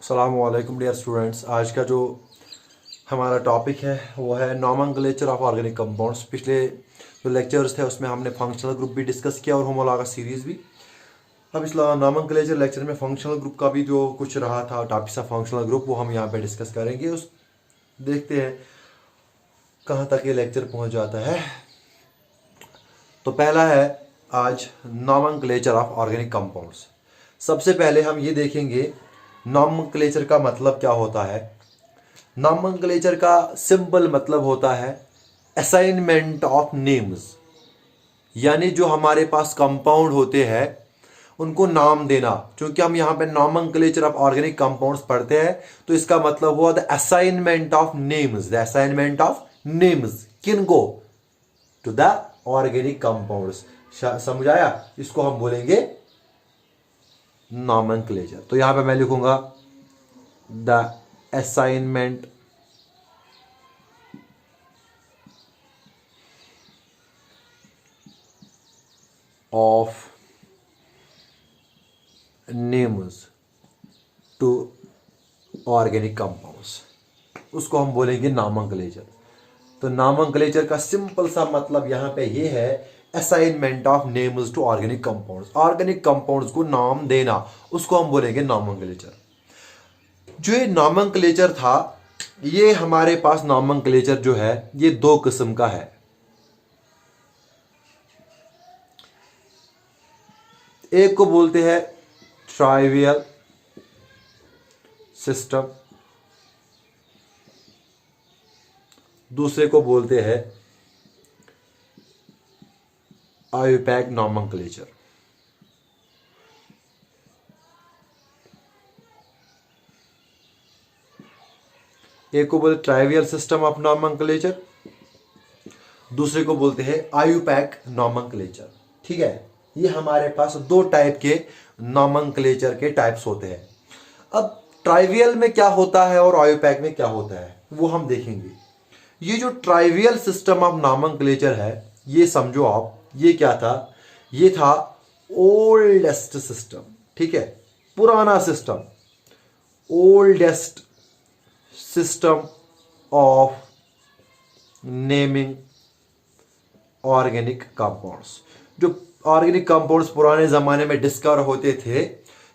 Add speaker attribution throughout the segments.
Speaker 1: अस्सलामुअलैकुम dear students. आज का जो हमारा टॉपिक है वो है नॉमेनक्लेचर ऑफ ऑर्गेनिक कंपाउंड्स। पिछले जो लेक्चर्स थे उसमें हमने फंक्शनल ग्रुप भी डिस्कस किया और होमोलॉगस सीरीज़ भी। अब इस नॉमेनक्लेचर लेक्चर में फंक्शनल ग्रुप का भी जो कुछ रहा था टॉपिक ऑफ फंक्शनल ग्रुप वो हम यहाँ पे डिस्कस करेंगे। उस देखते हैं कहाँ तक ये लेक्चर पहुँच जाता है। तो पहला है आज नॉमेनक्लेचर ऑफ ऑर्गेनिक कंपाउंड्स। सबसे पहले हम ये देखेंगे नॉमेनक्लेचर का मतलब क्या होता है। नॉमेनक्लेचर का सिंपल मतलब होता है असाइनमेंट ऑफ नेम्स, यानी जो हमारे पास कंपाउंड होते हैं उनको नाम देना। क्योंकि हम यहाँ पे नॉमेनक्लेचर ऑफ ऑर्गेनिक कंपाउंड्स पढ़ते हैं तो इसका मतलब हुआ the assignment of names. The assignment of names किनको? To the organic compounds. समझ आया? इसको हम बोलेंगे नॉमेनक्लेचर। तो यहां पे मैं लिखूंगा the assignment of names to organic compounds, उसको हम बोलेंगे नॉमेनक्लेचर। तो नॉमेनक्लेचर का सिंपल सा मतलब यहां पे ये है assignment of names to organic compounds. Organic compounds को नाम देना, उसको हम बोलेंगे नॉमेनक्लेचर। जो ये नॉमेनक्लेचर था, ये हमारे पास नॉमेनक्लेचर जो है ये दो किस्म का है। एक को बोलते हैं ट्राइवियल सिस्टम, दूसरे को बोलते हैं आईयूपैक नॉमेनक्लेचर। एक को बोलते ट्राइवियल सिस्टम ऑफ नॉमेनक्लेचर, दूसरे को बोलते हैं आईयूपैक नॉमेनक्लेचर। ठीक है, ये हमारे पास दो टाइप के नॉमेनक्लेचर के टाइप्स होते हैं। अब ट्राइवियल में क्या होता है और आईयूपैक में क्या होता है वो हम देखेंगे। ये जो ट्राइवियल सिस्टम ऑफ नॉमेनक्लेचर है, ये समझो आप, ये क्या था? ये था ओल्डेस्ट सिस्टम। ठीक है, पुराना system, oldest system of naming organic compounds. जो ऑर्गेनिक कंपाउंड्स पुराने ज़माने में डिस्कवर होते थे,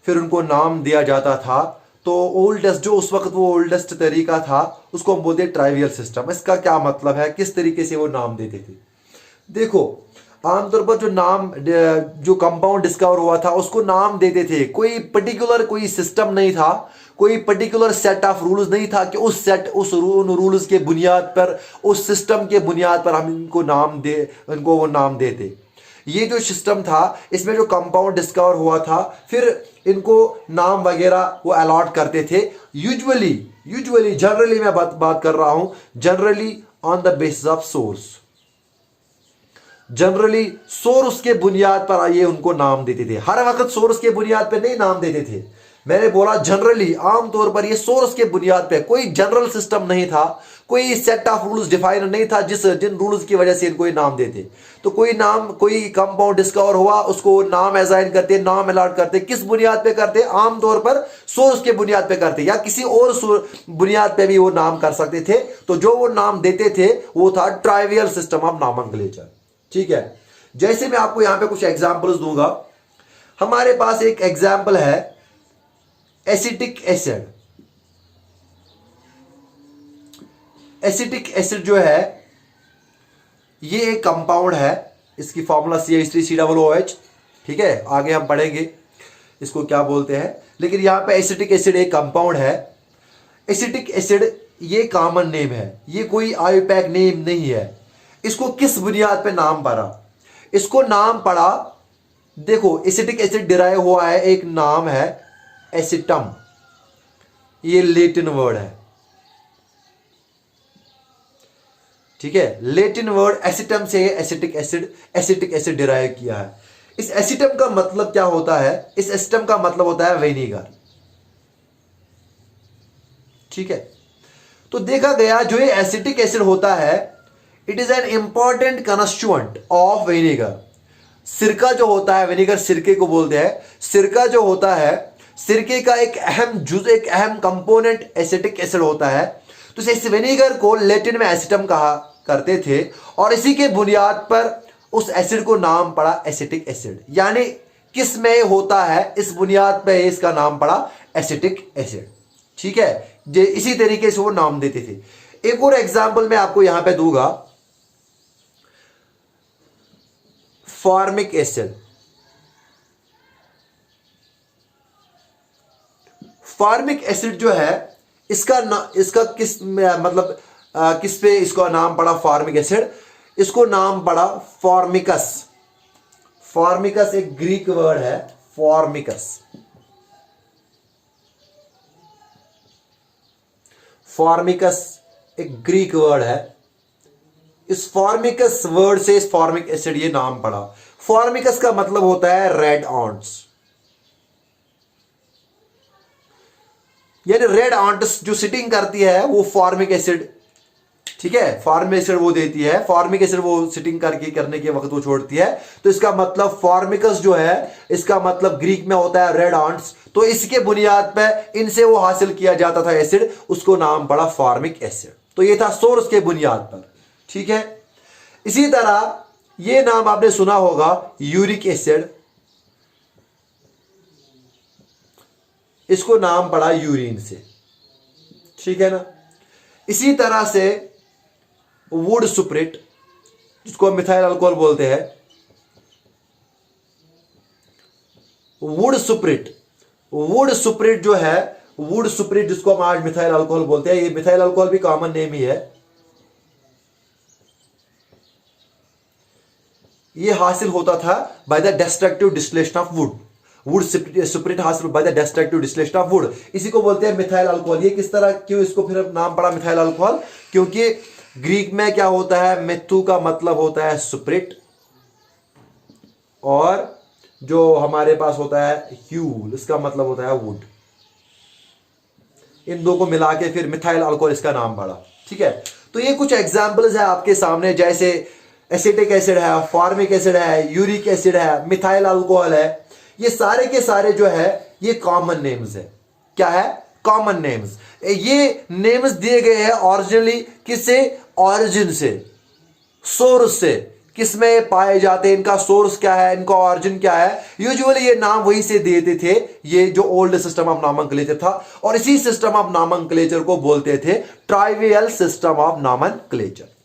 Speaker 1: फिर उनको नाम दिया जाता था। तो ओल्डेस्ट, जो उस वक्त वो ओल्डेस्ट तरीका था, उसको हम बोलते हैं ट्राइवियल सिस्टम। इसका क्या मतलब है, किस तरीके से वो नाम देते थे? देखो, आमतौर पर जो कंपाउंड डिस्कवर हुआ था उसको नाम देते थे। कोई पर्टिकुलर कोई सिस्टम नहीं था, कोई पर्टिकुलर सेट ऑफ रूल्स नहीं था कि उन रूल्स के बुनियाद पर, उस सिस्टम के बुनियाद पर हम इनको वो नाम देते। ये जो सिस्टम था, इसमें जो कंपाउंड डिस्कवर हुआ था, फिर इनको नाम वगैरह वो अलॉट करते थे। यूजुअली जनरली मैं बात कर रहा हूं, generally on the basis of source. Generally source के बुनियाद पर ये उनको नाम देते थे। हर वक्त सोर्स के बुनियाद पर नहीं नाम देते थे। मैंने बोला जनरली, आमतौर पर ये सोर्स के बुनियाद पे, कोई जनरल सिस्टम नहीं था, कोई सेट ऑफ रूल्स डिफाइन नहीं था जिन रूल्स की वजह से इनको ये नाम देते। तो कोई कंपाउंड डिस्कवर हुआ, उसको नाम असाइन करते, नाम अलॉट करते। किस बुनियाद पे करते? आमतौर पर सोर्स के बुनियाद पे करते, या किसी और बुनियाद पे भी वो नाम कर सकते थे। तो जो वो नाम देते थे वो था ट्राइवियल सिस्टम ऑफ नॉमेनक्लेचर। ठीक है, जैसे मैं आपको यहां पे कुछ एग्जांपल्स दूंगा। हमारे पास एक एग्जांपल है एसिटिक एसिड। एसिटिक एसिड जो है ये एक कंपाउंड है, इसकी फॉर्मूला CH3COOH। ठीक है, आगे हम पढ़ेंगे इसको क्या बोलते हैं, लेकिन यहां पे एसिटिक एसिड एक कंपाउंड है। एसिटिक एसिड ये कॉमन नेम है, ये कोई आईयूपैक नेम नहीं है। इसको किस बुनियाद पे नाम पड़ा? इसको नाम पड़ा, देखो, एसिटिक एसिड डिराइव हुआ है, एक नाम है एसिटम। ये लैटिन वर्ड है। ठीक है, लैटिन वर्ड एसिटम से एसिटिक एसिड डिराइव किया है। इस एसिटम का मतलब क्या होता है? इस एसिटम का मतलब होता है विनेगर। ठीक है, तो देखा गया जो ये एसिटिक एसिड होता है, it is an important constituent of vinegar. सिरका जो होता है, विनेगर सिरके को बोलते हैं, सिरका जो होता है सिरके का एक अहम जुज, एक अहम कंपोनेंट एसिटिक एसिड होता है। तो इस विनेगर को लैटिन में एसिटम कहा करते थे और इसी के बुनियाद पर उस एसिड को नाम पड़ा एसिटिक एसिड। यानी किस में होता है, इस बुनियाद पर इसका नाम पड़ा एसिटिक एसिड। ठीक है, जे इसी तरीके से वो नाम देते थे। एक और एग्जांपल मैं आपको यहां पे दूंगा, फॉर्मिक एसिड। फॉर्मिक एसिड जो है इसका किस मतलब किस पे इसका नाम पड़ा फॉर्मिक एसिड? इसको नाम पड़ा फॉर्मिकस। फॉर्मिकस एक ग्रीक वर्ड है, फॉर्मिकस। फॉर्मिकस एक ग्रीक वर्ड है। इस फॉर्मिकस वर्ड से इस फॉर्मिक एसिड ये नाम पड़ा। फॉर्मिकस का मतलब होता है रेड ऑन्ट्स, यानी रेड ऑन्ट्स जो सिटिंग करती है वो फॉर्मिक एसिड। ठीक है, फॉर्मिक एसिड वो देती है, फॉर्मिक एसिड वो सिटिंग करने के वक्त वो छोड़ती है। तो इसका मतलब फॉर्मिकस जो है, इसका मतलब ग्रीक में होता है रेड ऑन्ट्स। तो इसके बुनियाद पे इनसे वो हासिल किया जाता था एसिड, उसको नाम पड़ा फॉर्मिक एसिड। तो ये था सोर्स के बुनियाद पर। ठीक है, इसी तरह ये नाम आपने सुना होगा यूरिक एसिड, इसको नाम पड़ा यूरिन से। ठीक है ना। इसी तरह से वुड सुप्रिट, जिसको हम मिथाइल अल्कोहल बोलते हैं, वुड सुप्रिट। वुड सुप्रिट जो है, वुड सुप्रिट जिसको हम आज मिथाइल अल्कोहल बोलते हैं, ये मिथाइल अल्कोहल भी कॉमन नेम ही है। ये हासिल होता था by the destructive distillation of wood. Wood spirit हासिल by the destructive distillation of wood, इसी को बोलते हैं मिथाइल अल्कोहल। ये किस तरह, क्यों इसको फिर नाम पड़ा मिथाइल अल्कोहल? क्योंकि ग्रीक में क्या होता है, मिथु का मतलब होता है सुप्रिट, और जो हमारे पास होता है ह्यूल, इसका मतलब होता है वुड। इन दो को मिला के फिर मिथाइल अल्कोहल इसका नाम पड़ा। ठीक है, तो ये कुछ एग्जांपल्स है आपके सामने, जैसे एसिटिक एसिड है, फॉर्मिक एसिड है, यूरिक एसिड है, मिथाइल अल्कोहल है। ये सारे के सारे जो है ये कॉमन नेम्स है। क्या है? Common names. ये नेम्स दिए गए हैं ओरिजिनली किससे? ऑरिजिन से, सोर्स से। किसमें पाए जाते हैं, इनका सोर्स क्या है, इनका ऑरिजिन क्या है। यूजुअली ये नाम वहीं से देते थे, ये जो ओल्ड सिस्टम ऑफ नॉमेनक्लेचर था। और इसी सिस्टम ऑफ नॉमेनक्लेचर को बोलते थे ट्राइवियल सिस्टम ऑफ नॉमेनक्लेचर।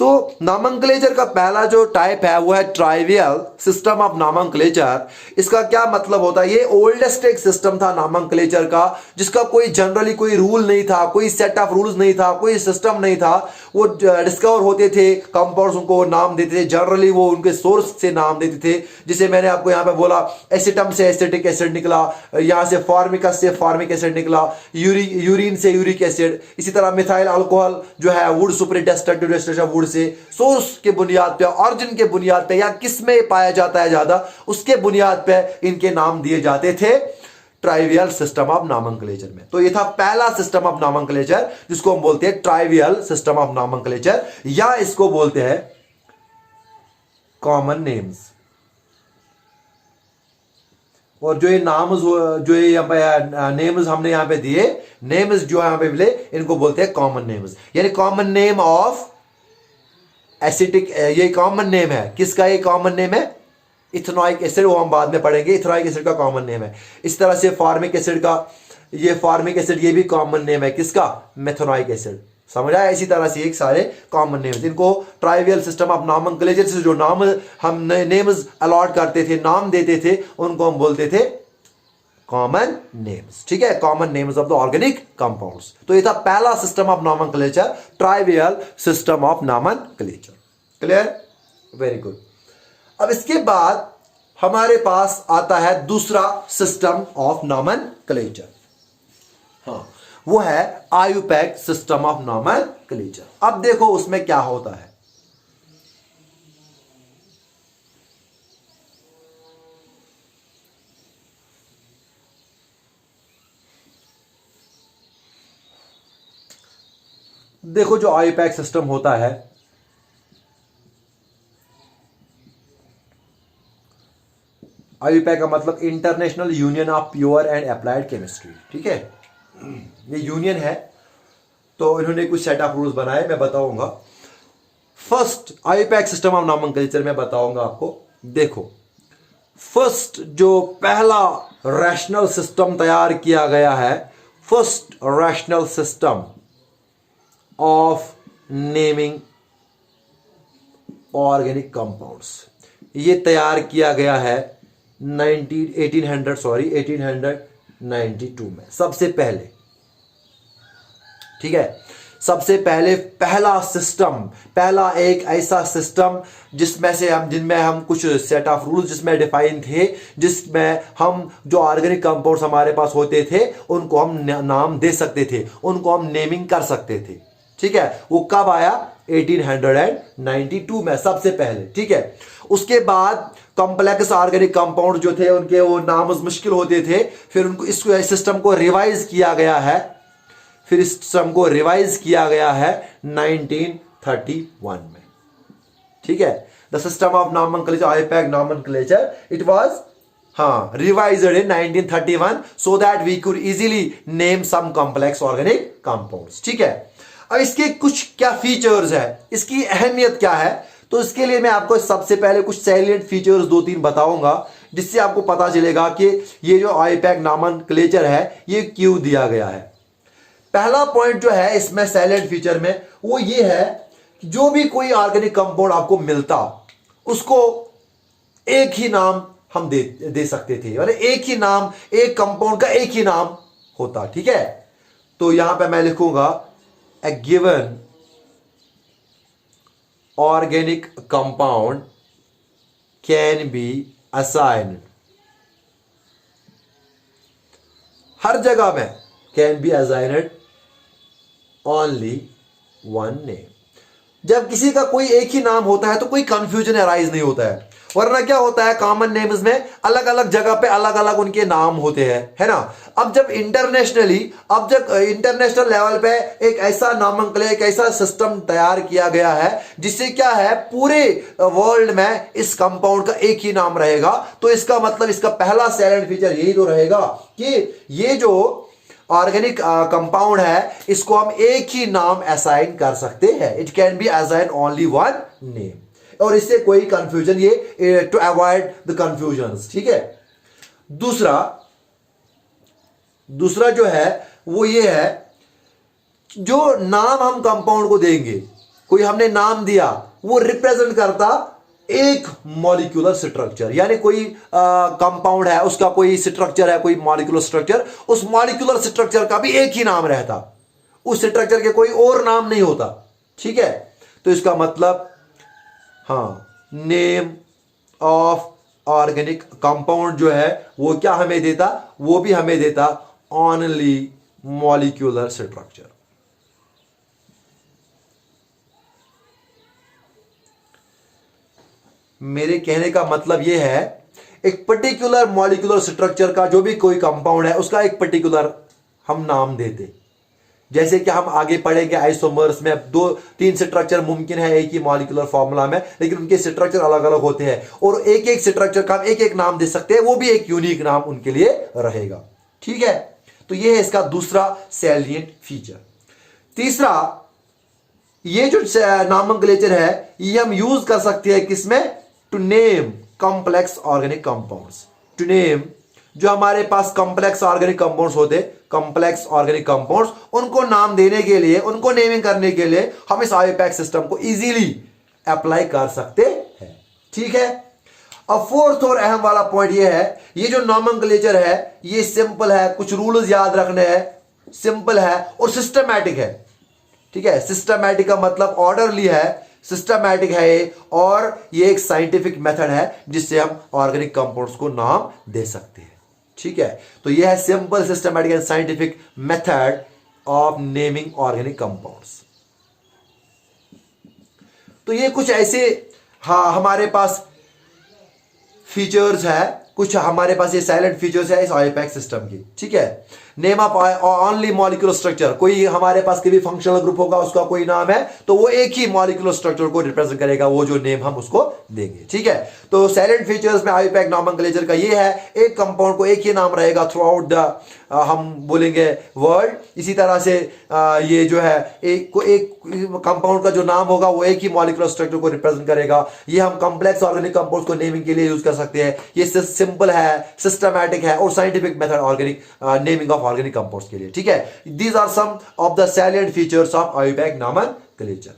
Speaker 1: तो नॉमेनक्लेचर का पहला जो टाइप है वो है ट्राइवियल सिस्टम ऑफ नॉमेनक्लेचर। इसका क्या मतलब होता है? ये ओल्डेस्ट एक सिस्टम था नॉमेनक्लेचर का, जिसका कोई जनरली कोई रूल नहीं था, कोई सेट ऑफ रूल्स नहीं था, कोई सिस्टम नहीं था। वो डिस्कवर होते थे कंपाउंड्स, उनको नाम देते थे। जनरली वो उनके सोर्स से नाम देते थे। जिसे मैंने आपको यहां पे बोला, एसिटम से एसिटिक एसिड निकला, यहां से फॉर्मिकस से फॉर्मिक एसिड निकला, यूरिन से यूरिक एसिड। इसी तरह मिथाइल अल्कोहल जो है wood spirit destructive distillation wood से। सोर्स के बुनियाद पे, ऑरिजिन के बुनियाद पे, या किस में पाया जाता है ज्यादा, उसके बुनियाद पे इनके नाम दिए जाते थे ट्राइवियल सिस्टम ऑफ नॉमेनक्लेचर में। तो ये था पहला सिस्टम ऑफ नॉमेनक्लेचर, जिसको हम बोलते हैं ट्राइवियल सिस्टम ऑफ नॉमेनक्लेचर, या इसको बोलते हैं कॉमन नेम्स। और जो ये नाम्स, जो ये नेम्स हमने यहां पे दिए, नेम्स जो यहां पे मिले, इनको बोलते हैं कॉमन नेम्स। यानी कॉमन नेम ऑफ एसिटिक, ये कॉमन नेम है। किसका ये कॉमन नेम है? इथेनॉइक एसिड, वो हम बाद में पढ़ेंगे। इथेनॉइक एसिड का कॉमन नेम है। इस तरह से फॉर्मिक एसिड का, ये फॉर्मिक एसिड ये भी कॉमन नेम है। किसका? मेथनॉइक एसिड। समझ आया? इसी तरह से एक सारे कॉमन नेम्स, इनको ट्राइवियल सिस्टम ऑफ नॉमेनक्लेचर से जो नाम हम नेम्स अलॉट करते थे, नाम देते थे, उनको हम बोलते थे कॉमन नेम्स। ठीक है, common names of the organic compounds. तो ये था पहला system of nomenclature, trivial system of nomenclature. Clear? Very good. अब इसके बाद हमारे पास आता है दूसरा सिस्टम ऑफ नॉमेनक्लेचर। हाँ, वो है आयुपैक सिस्टम ऑफ नॉमेनक्लेचर। अब देखो उसमें क्या होता है। देखो जो आयुपैक सिस्टम होता है, IUPAC का मतलब international union of pure and applied chemistry, ठीक है। ये यूनियन है, तो इन्होंने कुछ सेट ऑफ रूल्स बनाए, मैं बताऊंगा। First IUPAC system of nomenclature में बताऊंगा आपको। देखो, फर्स्ट जो पहला रैशनल सिस्टम तैयार किया गया है, first rational system of naming organic compounds, ये तैयार किया गया है 1892 में, सबसे पहले, ठीक है। सबसे पहले पहला सिस्टम, पहला एक ऐसा सिस्टम जिनमें हम कुछ सेट ऑफ रूल्स जिसमें डिफाइन थे, जिसमें हम जो ऑर्गेनिक कंपाउंड्स हमारे पास होते थे उनको हम नाम दे सकते थे, उनको हम नेमिंग कर सकते थे, ठीक है। वो कब आया? 1892 में, सबसे पहले, ठीक है। उसके बाद कॉम्प्लेक्स ऑर्गेनिक कंपाउंड जो थे उनके वो नाम मुश्किल होते थे, फिर उनको इस सिस्टम को रिवाइज किया गया है, फिर इस सिस्टम को रिवाइज किया गया है 1931 में, ठीक है। The system of nomenclature, IUPAC nomenclature, it was revised in 1931 so that we could easily name some complex organic compounds, ठीक है। अब इसके कुछ क्या फीचर्स है, इसकी अहमियत क्या है, तो इसके लिए मैं आपको सबसे पहले कुछ सैलिएंट फीचर्स 2-3 बताऊंगा, जिससे आपको पता चलेगा कि ये जो IUPAC नॉमेनक्लेचर है ये क्यों दिया गया है। पहला पॉइंट जो है इसमें सैलिएंट फीचर में, वो ये है कि जो भी कोई ऑर्गेनिक कंपाउंड आपको मिलता, उसको एक ही नाम हम दे सकते थे, मतलब एक ही नाम, एक कंपाउंड का एक ही नाम होता, ठीक है। तो यहां पे मैं लिखूंगा a given organic compound can be assigned, हर जगह में can be assigned only one name। जब किसी का कोई एक ही नाम होता है तो कोई कंफ्यूजन अराइज नहीं होता है, वरना क्या होता है कॉमन नेम्स में अलग अलग जगह पे अलग अलग उनके नाम होते हैं, है ना। अब जब इंटरनेशनल लेवल पे एक ऐसा नॉमेनक्लेचर, एक ऐसा सिस्टम तैयार किया गया है जिससे क्या है पूरे वर्ल्ड में इस कंपाउंड का एक ही नाम रहेगा, तो इसका मतलब इसका पहला सैलेंट फीचर यही तो रहेगा कि ये जो ऑर्गेनिक कंपाउंड है इसको हम एक ही नाम असाइन कर सकते हैं, it can be assign only one name, और इससे कोई कंफ्यूजन, ये टू अवॉइड द कंफ्यूजन, ठीक है। दूसरा जो है वो ये है, जो नाम हम कंपाउंड को देंगे, कोई हमने नाम दिया, वो रिप्रेजेंट करता एक मॉलिक्यूलर स्ट्रक्चर, यानी कोई कंपाउंड है उसका कोई स्ट्रक्चर है, कोई मॉलिक्यूलर स्ट्रक्चर, उस मॉलिक्यूलर स्ट्रक्चर का भी एक ही नाम रहता, उस स्ट्रक्चर के कोई और नाम नहीं होता, ठीक है। तो इसका मतलब नेम ऑफ ऑर्गेनिक कंपाउंड जो है वो क्या हमें देता, वो भी हमें देता ओनली मॉलिक्यूलर स्ट्रक्चर। मेरे कहने का मतलब यह है, एक पर्टिकुलर मॉलिक्यूलर स्ट्रक्चर का जो भी कोई कंपाउंड है उसका एक पर्टिकुलर हम नाम देते, जैसे कि हम आगे पढ़ेंगे आइसोमर्स में 2-3 स्ट्रक्चर मुमकिन है एक ही मॉलिक्यूलर फॉर्मूला में, लेकिन उनके स्ट्रक्चर अलग अलग होते हैं और एक एक स्ट्रक्चर का हम एक एक नाम दे सकते हैं, वो भी एक यूनिक नाम उनके लिए रहेगा, ठीक है। तो ये है इसका दूसरा सैलिएंट फीचर। तीसरा, ये जो नॉमेनक्लेचर है ये हम यूज कर सकते हैं किसमें, to name complex organic compounds, to name जो हमारे पास कॉम्प्लेक्स ऑर्गेनिक कंपाउंड्स होते, कॉम्प्लेक्स ऑर्गेनिक कंपाउंड्स, उनको नाम देने के लिए, उनको नेमिंग करने के लिए हम इस IUPAC सिस्टम को इजीली अप्लाई कर सकते हैं, ठीक है। अब फोर्थ और अहम वाला पॉइंट ये है, ये जो नॉमेनक्लेचर है ये सिंपल है, कुछ रूल्स याद रखने हैं, सिंपल है और सिस्टमैटिक है, ठीक है। सिस्टमैटिक का मतलब ऑर्डरली है, सिस्टमैटिक है ये, और ये एक साइंटिफिक मेथड है जिससे हम ऑर्गेनिक कंपाउंड्स को नाम दे सकते हैं, ठीक है। तो ये है simple, systematic and scientific method of naming organic compounds. तो ये कुछ ऐसे हमारे पास फीचर्स है कुछ हमारे पास ये साइलेंट फीचर्स है इस आईयूपैक सिस्टम की, ठीक है। Name of only molecular structure, कोई हमारे पास कभी फंक्शनल ग्रुप होगा उसका कोई नाम है तो वो एक ही मॉलिक्यूलर स्ट्रक्चर को रिप्रेजेंट करेगा, वो जो नेम हम उसको देंगे, ठीक है। तो साइलेंट फीचर्स में आईयूपैक नॉमेनक्लेचर का ये है, एक कंपाउंड को एक ही नाम रहेगा थ्रू आउट द हम बोलेंगे वर्ड। इसी तरह से ये जो है एक कंपाउंड का जो नाम होगा वो एक ही मॉलिक्यूलर स्ट्रक्चर को रिप्रेजेंट करेगा। ये हम कॉम्प्लेक्स ऑर्गेनिक कंपाउंड्स को नेमिंग के लिए यूज कर सकते हैं। ये सिंपल है, सिस्टमैटिक है और scientific method organic naming of organic compounds के लिए, ठीक है। These are some of the salient features of IUPAC nomenclature.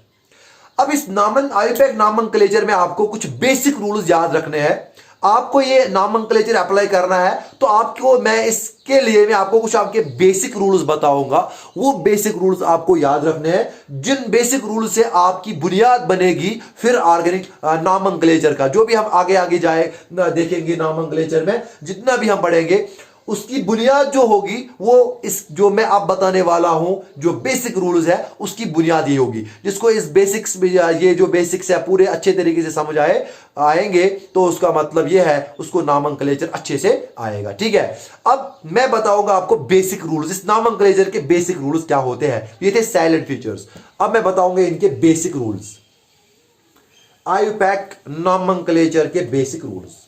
Speaker 1: अब इस आईयूपैक नॉमेनक्लेचर में आपको कुछ बेसिक रूल्स याद रखने हैं। आपको ये नॉमेनक्लेचर अप्लाई करना है तो आपको मैं इसके लिए मैं आपको कुछ आपके बेसिक रूल्स बताऊंगा। वो बेसिक रूल्स आपको याद रखने हैं, जिन बेसिक रूल्स से आपकी बुनियाद बनेगी फिर ऑर्गेनिक नॉमेनक्लेचर का। जो भी हम आगे आगे जाए देखेंगे नॉमेनक्लेचर में, जितना भी हम पढ़ेंगे उसकी बुनियाद जो होगी वो इस जो मैं आप बताने वाला हूं जो बेसिक रूल्स है उसकी बुनियाद ये होगी। जिसको इस बेसिक्स ये जो बेसिक्स है पूरे अच्छे तरीके से समझ आएंगे तो उसका मतलब ये है उसको नॉमेनक्लेचर अच्छे से आएगा, ठीक है। अब मैं बताऊंगा आपको बेसिक रूल्स, इस नॉमेनक्लेचर के बेसिक रूल्स क्या होते हैं। ये थे साइलेंट फीचर्स, अब मैं बताऊंगा इनके बेसिक रूल्स, आईयूपैक नॉमेनक्लेचर के बेसिक रूल्स।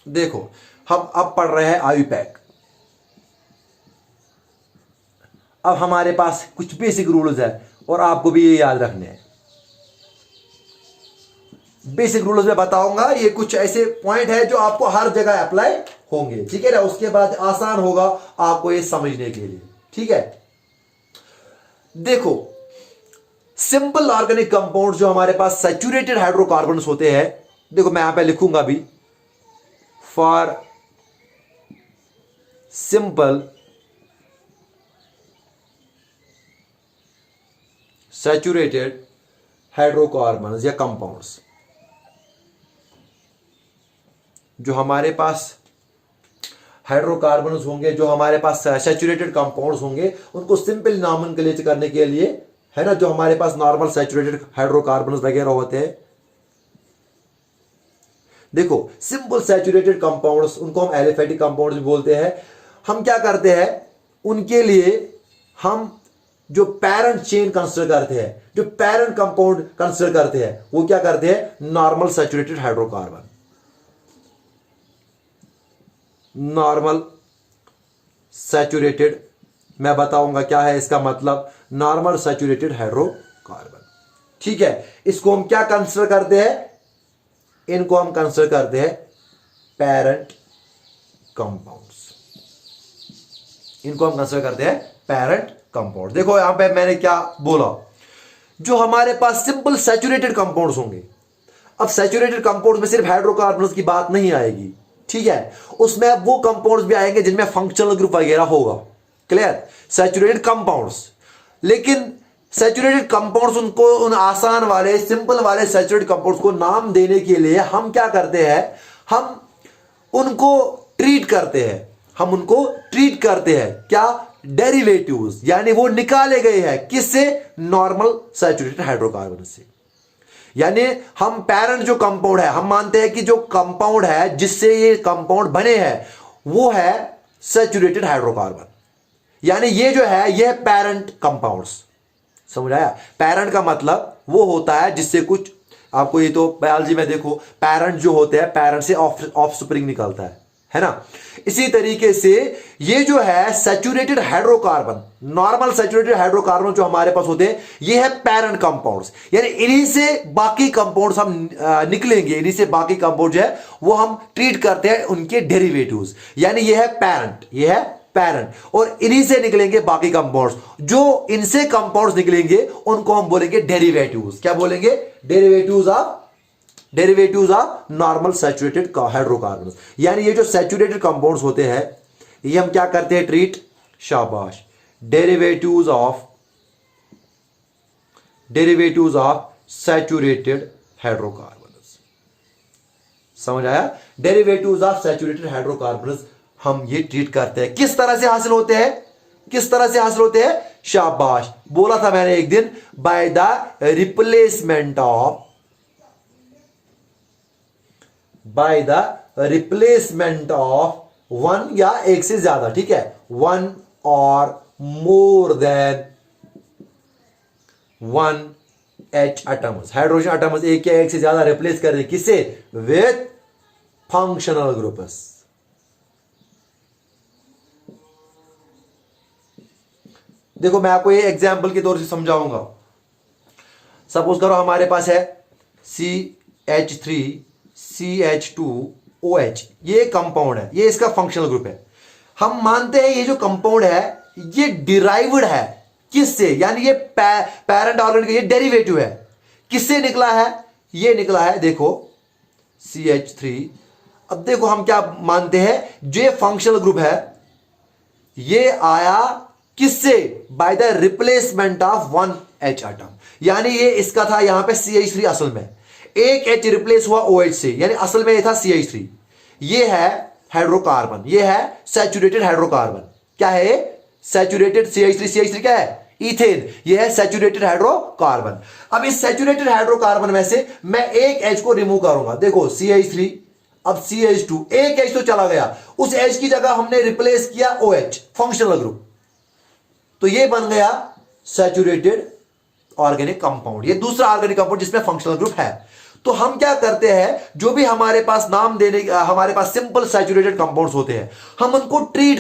Speaker 1: देखो हम अब पढ़ रहे हैं आईयूपैक। अब हमारे पास कुछ बेसिक रूल्स है और आपको भी ये याद रखने हैं। बेसिक रूल्स में बताऊंगा, ये कुछ ऐसे पॉइंट है जो आपको हर जगह अप्लाई होंगे, ठीक है ना। उसके बाद आसान होगा आपको ये समझने के लिए, ठीक है। देखो सिंपल ऑर्गेनिक कंपाउंड जो हमारे पास सैचुरेटेड हाइड्रोकार्बन्स होते हैं, देखो मैं यहां पे लिखूंगा भी, फॉर सिंपल सैचुरेटेड हाइड्रोकार्बन्स या कंपाउंड्स, जो हमारे पास हाइड्रोकार्बन्स होंगे, जो हमारे पास सैचुरेटेड कंपाउंड्स होंगे, उनको सिंपल नॉमेनक्लेचर करने के लिए है ना, जो हमारे पास नॉर्मल सैचुरेटेड हाइड्रोकार्बन्स वगैरह होते हैं। देखो सिंपल सैचुरेटेड कंपाउंड्स, उनको हम एलिफेटिक कंपाउंड्स भी बोलते हैं। हम क्या करते हैं उनके लिए, हम जो पैरेंट चेन कंसीडर करते हैं, जो पैरेंट कंपाउंड कंसीडर करते हैं, वो क्या करते हैं, normal saturated hydrocarbon. Normal saturated, मैं बताऊंगा क्या है इसका मतलब, नॉर्मल सैचुरेटेड हाइड्रोकार्बन, ठीक है। इसको हम क्या कंसीडर करते हैं, इनको हम कंसीडर करते हैं पैरेंट कंपाउंड्स। इनको हम कंसीडर करते हैं पैरेंट कंपाउंड। देखो यहां पे मैंने क्या बोला, जो हमारे पास सिंपल सैचुरेटेड कंपाउंड्स होंगे। अब सैचुरेटेड कंपाउंड्स में सिर्फ हाइड्रोकार्बन्स की बात नहीं आएगी, ठीक है, उसमें अब वो कंपाउंड्स भी आएंगे जिनमें फंक्शनल ग्रुप वगैरह होगा, क्लियर। सैचुरेटेड कंपाउंड्स, लेकिन सैचुरेटेड कंपाउंड्स उनको, उन आसान वाले सिंपल वाले सैचुरेटेड कंपाउंड्स को नाम देने के लिए हम क्या करते हैं, हम उनको ट्रीट करते हैं, हम उनको ट्रीट करते हैं क्या, डेरिवेटिव्स, यानी वो निकाले गए हैं किससे, नॉर्मल सैचुरेटेड हाइड्रोकार्बन से। यानी हम पैरेंट जो कंपाउंड है, हम मानते हैं कि जो कंपाउंड है जिससे ये कंपाउंड बने हैं वो है सैचुरेटेड हाइड्रोकार्बन, यानी ये जो है ये पैरेंट कंपाउंड्स। समझ आया, पैरेंट का मतलब वो होता है जिससे कुछ, आपको ये तो बायोलॉजी में देखो पैरेंट जो होते हैं, पैरेंट से ऑफस्प्रिंग निकलता है ना। इसी तरीके से ये जो है saturated hydrocarbon, normal saturated hydrocarbon जो हमारे पास होते हैं, ये है पैरेंट कंपाउंड्स, यानी इन्हीं से बाकी कंपाउंड्स हम निकलेंगे, इन्हीं से बाकी कंपाउंड जो है वो हम ट्रीट करते हैं उनके डेरिवेटिव्स, यानी ये है पैरेंट, ये है पैरेंट, और इन्हीं से निकलेंगे बाकी कंपाउंड्स। जो इनसे कंपाउंड्स निकलेंगे उनको हम बोलेंगे डेरिवेटिव्स। क्या बोलेंगे, derivatives of normal saturated hydrocarbon. यानी ये जो सैचुरेटेड कंपाउंड्स होते हैं ये हम क्या करते हैं, ट्रीट, शाबाश, डेरिवेटिव्स ऑफ सैचुरेटेड हाइड्रोकार्बन। समझ आया, डेरिवेटिव्स ऑफ सैचुरेटेड हाइड्रोकार्बन हम ये ट्रीट करते हैं। किस तरह से हासिल होते हैं, किस तरह से हासिल होते हैं, शाबाश, बोला था मैंने एक दिन, by the replacement of by the replacement of one या एक से ज्यादा, ठीक है, वन और more than one H atoms, hydrogen atoms एक या एक से ज्यादा रिप्लेस कर रहे किससे, विथ फंक्शनल ग्रुप्स। देखो मैं आपको ये एग्जांपल के तौर से समझाऊंगा। सपोज करो हमारे पास है CH3CH2OH, ये कंपाउंड है, ये इसका फंक्शनल ग्रुप है। हम मानते हैं ये जो कंपाउंड है ये डिराइव्ड है किससे, यानी ये पैरेंट ऑर्गेनिक, ये डेरिवेटिव है, किससे निकला है, ये निकला है देखो CH3। अब देखो हम क्या मानते हैं, जो ये फंक्शनल ग्रुप है ये आया किससे, by the replacement of one H atom, यानी ये इसका था यहां पे CH3, असल में एक H रिप्लेस हुआ OH से, यानी असल में ये था CH3। ये है हाइड्रोकार्बन, ये है सैचुरेटेड हाइड्रोकार्बन। क्या है, सैचुरेटेड CH3 क्या है, इथेन, ये है सैचुरेटेड हाइड्रोकार्बन। अब इस सैचुरेटेड हाइड्रोकार्बन में से मैं एक H को रिमूव करूंगा, देखो CH3, अब CH2, एक H तो चला गया, उस H की जगह हमने रिप्लेस किया OH, फंक्शनल ग्रुप, तो ये बन गया सैचुरेटेड ऑर्गेनिक कंपाउंड, ये दूसरा ऑर्गेनिक कंपाउंड जिसमें फंक्शनल ग्रुप है। तो हम क्या करते हैं, जो भी हमारे पास नाम देने, हमारे पास सिंपल सैचुरेटेड कंपाउंड्स होते हैं, हम उनको ट्रीट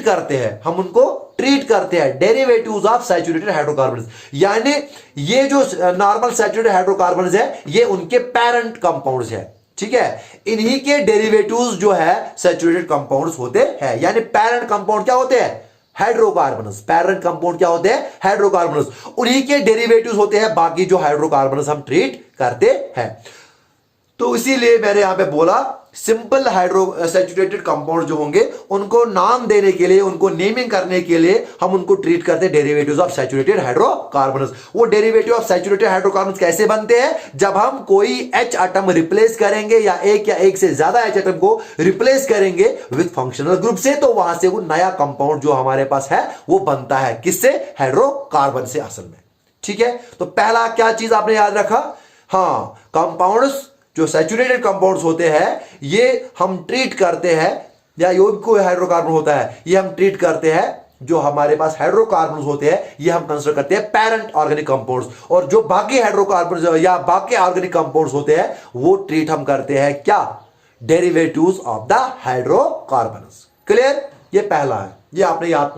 Speaker 1: करते हैं डेरिवेटिव्स ऑफ सैचुरेटेड हाइड्रोकार्बन्स, यानी ये जो नॉर्मल सैचुरेटेड हाइड्रोकार्बन्स है ये उनके पेरेंट कंपाउंड्स है, ठीक है, इन्हीं के डेरिवेटिव्स जो है सैचुरेटेड कंपाउंड्स होते हैं। यानी पेरेंट कंपाउंड क्या होते हैं, हाइड्रोकार्बन्स, पैरेंट कंपाउंड क्या होते हैं, हाइड्रोकार्बन्स, उन्हीं के डेरिवेटिव्स होते हैं बाकी जो हाइड्रोकार्बन्स हम ट्रीट करते हैं। तो इसीलिए मैंने यहां पे बोला सिंपल हाइड्रो सैचुरेटेड कंपाउंड जो होंगे उनको नाम देने के लिए, उनको नेमिंग करने के लिए हम उनको ट्रीट करते हैं डेरिवेटिव्स ऑफ सैचुरेटेड हाइड्रोकार्बन्स। वो डेरिवेटिव ऑफ सैचुरेटेड हाइड्रोकार्बन्स कैसे बनते हैं, जब हम कोई H एटम रिप्लेस करेंगे या एक से ज्यादा H एटम को रिप्लेस करेंगे विथ फंक्शनल ग्रुप से, तो वहां से वो नया कंपाउंड जो हमारे पास है वो बनता है किससे, हाइड्रोकार्बन से असल में, ठीक है। तो पहला क्या चीज आपने याद रखा, हाँ, कंपाउंड्स जो सैचुरेटेड कंपाउंड्स होते हैं ये हम ट्रीट करते हैं, या यो भी कोई हाइड्रोकार्बन होता है ये हम ट्रीट करते हैं, जो हमारे पास हाइड्रोकार्बन होते हैं ये हम कंसीडर करते हैं पेरेंट ऑर्गेनिक कंपाउंड्स, और जो बाकी हाइड्रोकार्बन या बाकी ऑर्गेनिक कंपाउंड्स होते हैं वो ट्रीट हम करते हैं क्या, derivatives of the hydrocarbons. Clear, ये पहला है, ये आपने याद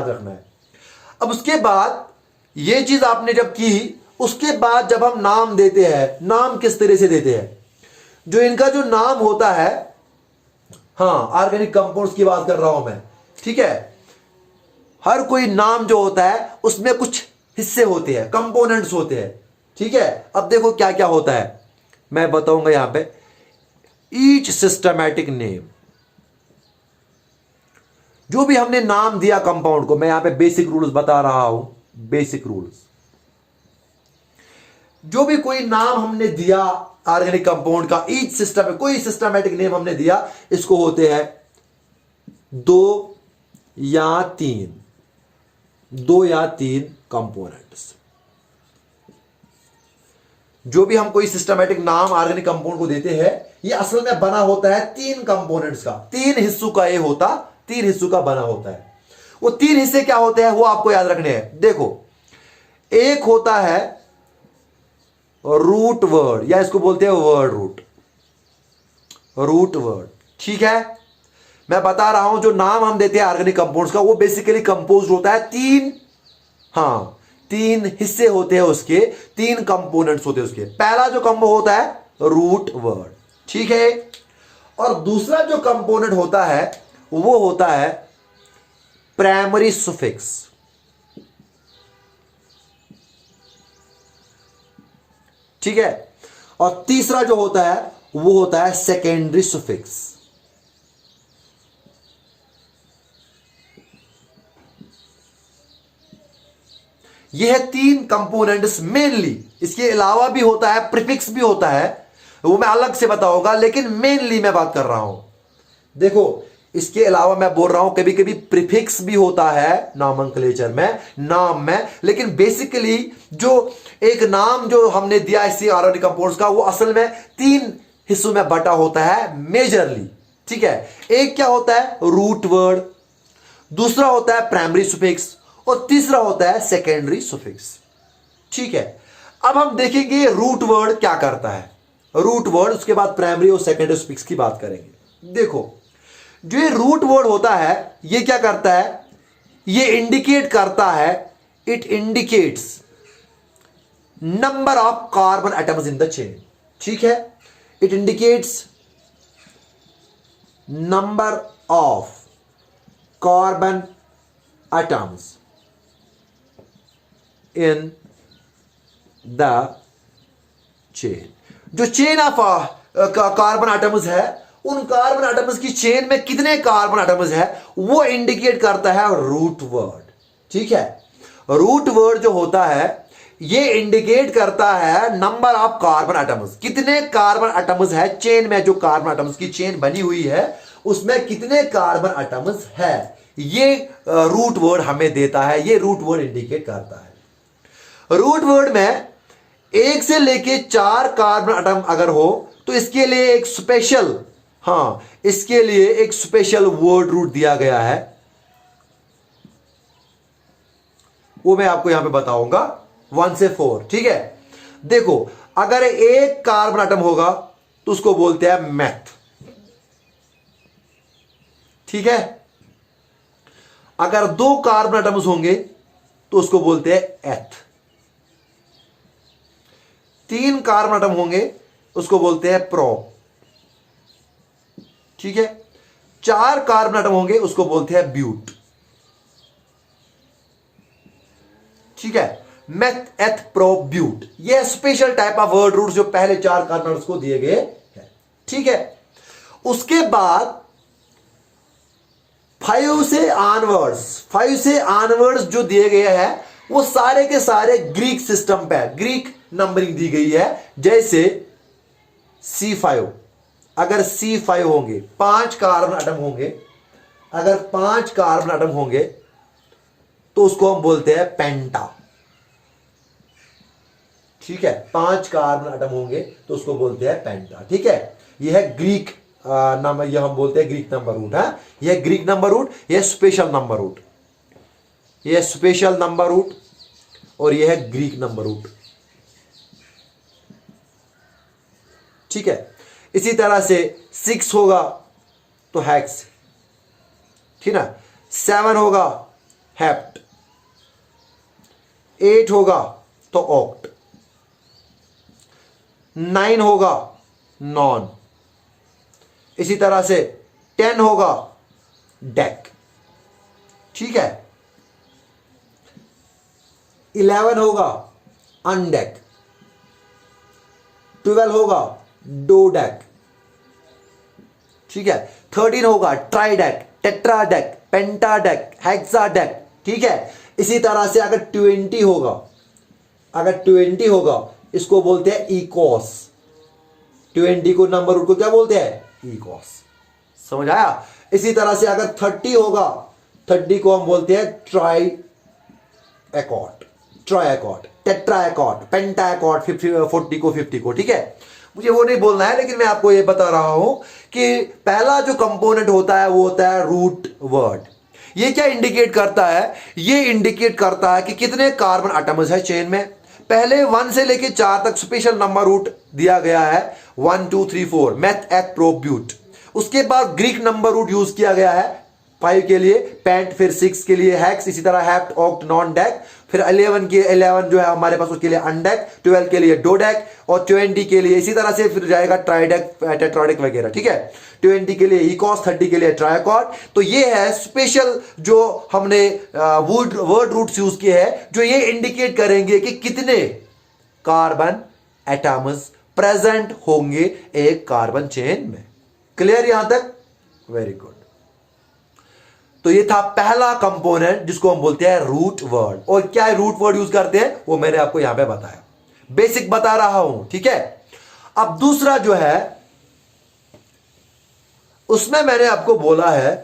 Speaker 1: रखना है। अब उसके बाद ये चीज आपने जब की, उसके बाद जब हम नाम देते हैं, नाम किस तरह से देते हैं, जो इनका जो नाम होता है, हाँ ऑर्गेनिक कंपाउंड्स की बात कर रहा हूं मैं, ठीक है, हर कोई नाम जो होता है उसमें कुछ हिस्से होते हैं, कंपोनेंट्स होते हैं, ठीक है। अब देखो क्या क्या होता है मैं बताऊंगा यहां पे, ईच सिस्टमैटिक नेम, जो भी हमने नाम दिया कंपाउंड को, मैं यहां पे बेसिक रूल्स बता रहा हूं, बेसिक रूल्स, जो भी कोई नाम हमने दिया ऑर्गेनिक कंपाउंड का, ईच सिस्टम में कोई सिस्टमैटिक नेम हमने दिया, इसको होते हैं दो या तीन कंपोनेंट्स। जो भी हम कोई सिस्टमैटिक नाम ऑर्गेनिक कंपाउंड को देते हैं ये असल में बना होता है तीन कंपोनेंट्स का, तीन हिस्सों का, ये होता तीन हिस्सों का बना होता है। वो तीन हिस्से क्या होते हैं वो आपको याद रखने हैं। देखो, एक होता है रूट वर्ड, या इसको बोलते हैं वर्ड रूट वर्ड, ठीक है। मैं बता रहा हूं जो नाम हम देते हैं ऑर्गेनिक कंपाउंड्स का वो बेसिकली कंपोज्ड होता है तीन हिस्से होते हैं उसके, तीन कंपोनेंट्स होते हैं उसके। पहला जो कंपो होता है रूट वर्ड, ठीक है, और दूसरा जो कंपोनेंट होता है वो होता है प्राइमरी सुफिक्स, ठीक है, और तीसरा जो होता है वो होता है सेकेंडरी सुफिक्स। ये है तीन कंपोनेंट्स मेनली, इसके अलावा भी होता है प्रीफिक्स भी होता है, वो मैं अलग से बताऊंगा, लेकिन मेनली मैं बात कर रहा हूं। देखो इसके अलावा मैं बोल रहा हूं कभी कभी प्रीफिक्स भी होता है नॉमेनक्लेचर में, नाम में, लेकिन बेसिकली जो एक नाम जो हमने दिया इसी ऑर्गेनिक कंपाउंड्स का वो असल में तीन हिस्सों में बटा होता है मेजरली। ठीक है, एक क्या होता है रूट वर्ड, दूसरा होता है प्राइमरी सुफिक्स और तीसरा होता है सेकेंडरी सुफिक्स। ठीक है, अब हम देखेंगे रूट वर्ड क्या करता है, रूट वर्ड, उसके बाद प्राइमरी और सेकेंडरी सुफिक्स की बात करेंगे। देखो, जो ये रूट वर्ड होता है ये क्या करता है, ये इंडिकेट करता है, it indicates number of carbon atoms in the chain. ठीक है, it indicates number of carbon atoms in the chain. जो चेन ऑफ कार्बन एटम्स है, उन कार्बन एटम्स की चेन में कितने कार्बन एटम्स है वो इंडिकेट करता है रूट वर्ड। ठीक है, रूट वर्ड जो होता है ये इंडिकेट करता है नंबर ऑफ कार्बन एटम्स, कितने कार्बन एटम्स है चेन में, जो कार्बन एटम्स की चेन बनी हुई है उसमें कितने कार्बन एटम्स है, ये रूट वर्ड हमें देता है, ये रूट वर्ड इंडिकेट करता है। रूट वर्ड में एक से लेके 4 कार्बन एटम अगर हो तो इसके लिए एक स्पेशल, इसके लिए एक स्पेशल वर्ड रूट दिया गया है, वो मैं आपको यहां पे बताऊंगा 1 से 4। ठीक है, देखो अगर एक कार्बन एटम होगा तो उसको बोलते हैं मेथ। ठीक है, अगर 2 कार्बन एटम्स होंगे तो उसको बोलते हैं एथ, 3 कार्बन एटम होंगे उसको बोलते हैं प्रो। ठीक है, 4 कार्बन एटम होंगे उसको बोलते हैं ब्यूट। ठीक है, मेथ एथ प्रो ब्यूट, ये special type of word roots जो पहले 4 कार्बन एटम्स को दिए गए हैं। ठीक है, उसके बाद 5 से ऑनवर्ड्स जो दिए गए हैं वो सारे के सारे ग्रीक सिस्टम पे, ग्रीक नंबरिंग दी गई है। जैसे C5, अगर C5 होंगे, 5 कार्बन एटम होंगे, अगर 5 कार्बन एटम होंगे तो उसको हम बोलते हैं पेंटा। ठीक है, 5 कार्बन एटम होंगे तो उसको बोलते हैं पेंटा। ठीक है, यह है ग्रीक नंबर, यह हम बोलते हैं ग्रीक नंबर रूट है, यह ग्रीक नंबर रूट, यह स्पेशल नंबर रूट, यह स्पेशल नंबर रूट और यह है ग्रीक नंबर रूट। ठीक है, इसी तरह से 6 होगा तो हेक्स, ठीक ना, 7 होगा हेप्ट, 8 होगा तो ऑक्ट, 9 होगा नॉन, इसी तरह से 10 होगा डेक। ठीक है, 11 होगा अनडेक, 12 होगा डोडेक। ठीक है, 13 होगा ट्राइडेक, टेट्राडेक, पेंटाडेक, हेक्साडेक। ठीक है, इसी तरह से अगर 20 होगा, अगर 20 होगा इसको बोलते हैं इकोस। 20 को नंबर रूट को क्या बोलते हैं, इकोस। समझ आया। इसी तरह से अगर 30 होगा, 30 को हम बोलते हैं ट्राई एकॉट, ट्राइकॉट, टेट्राइकॉट, पेंटाइकॉट, 40 को 50 को। ठीक है, मुझे वो नहीं बोलना है, लेकिन मैं आपको ये बता रहा हूं कि पहला जो कंपोनेंट होता है वो होता है रूट वर्ड। ये क्या इंडिकेट करता है, ये इंडिकेट करता है कि कितने कार्बन एटम्स है चेन में। पहले 1 से लेके 4 तक स्पेशल नंबर रूट दिया गया है, 1 2 3 4, मेथ एथ प्रो ब्यूट। उसके बाद ग्रीक नंबर रूट यूज किया गया है 5 के लिए पेंट, फिर 6 के लिए हेक्स, इसी तरह हेप्ट, ऑक्ट, नॉन डेक, फिर 11 जो है हमारे पास उसके लिए अनडेक, 12 के लिए डोडेक और 20 के लिए इसी तरह से फिर जाएगा ट्राइडेक, टेट्राडेक वगैरह। ठीक है, 20 के लिए इकोस, 30 के लिए ट्राइकॉट। तो ये है स्पेशल जो हमने वर्ड रूट्स यूज किए हैं जो ये इंडिकेट करेंगे कि कितने कार्बन एटम्स प्रेजेंट होंगे एक कार्बन चेन में। क्लियर यहां तक? Very good. तो ये था पहला कंपोनेंट जिसको हम बोलते हैं रूट वर्ड। और क्या रूट वर्ड यूज करते हैं वो मैंने आपको यहां पे बताया, बेसिक बता रहा हूं। ठीक है, अब दूसरा जो है उसमें मैंने आपको बोला है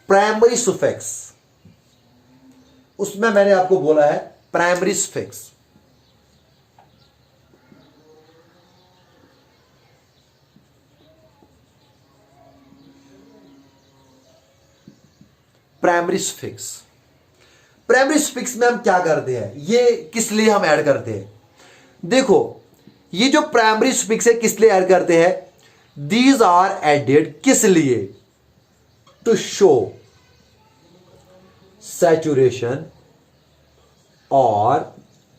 Speaker 1: प्राइमरी सुफिक्स, उसमें मैंने आपको बोला है primary suffix. Primary suffix. Primary suffix में हम क्या करते हैं, ये किस लिए हम ऐड करते हैं? देखो, ये जो प्राइमरी सुफिक्स है किस लिए ऐड करते हैं? दीज आर एडेड किस लिए? टू शो सैचुरेशन और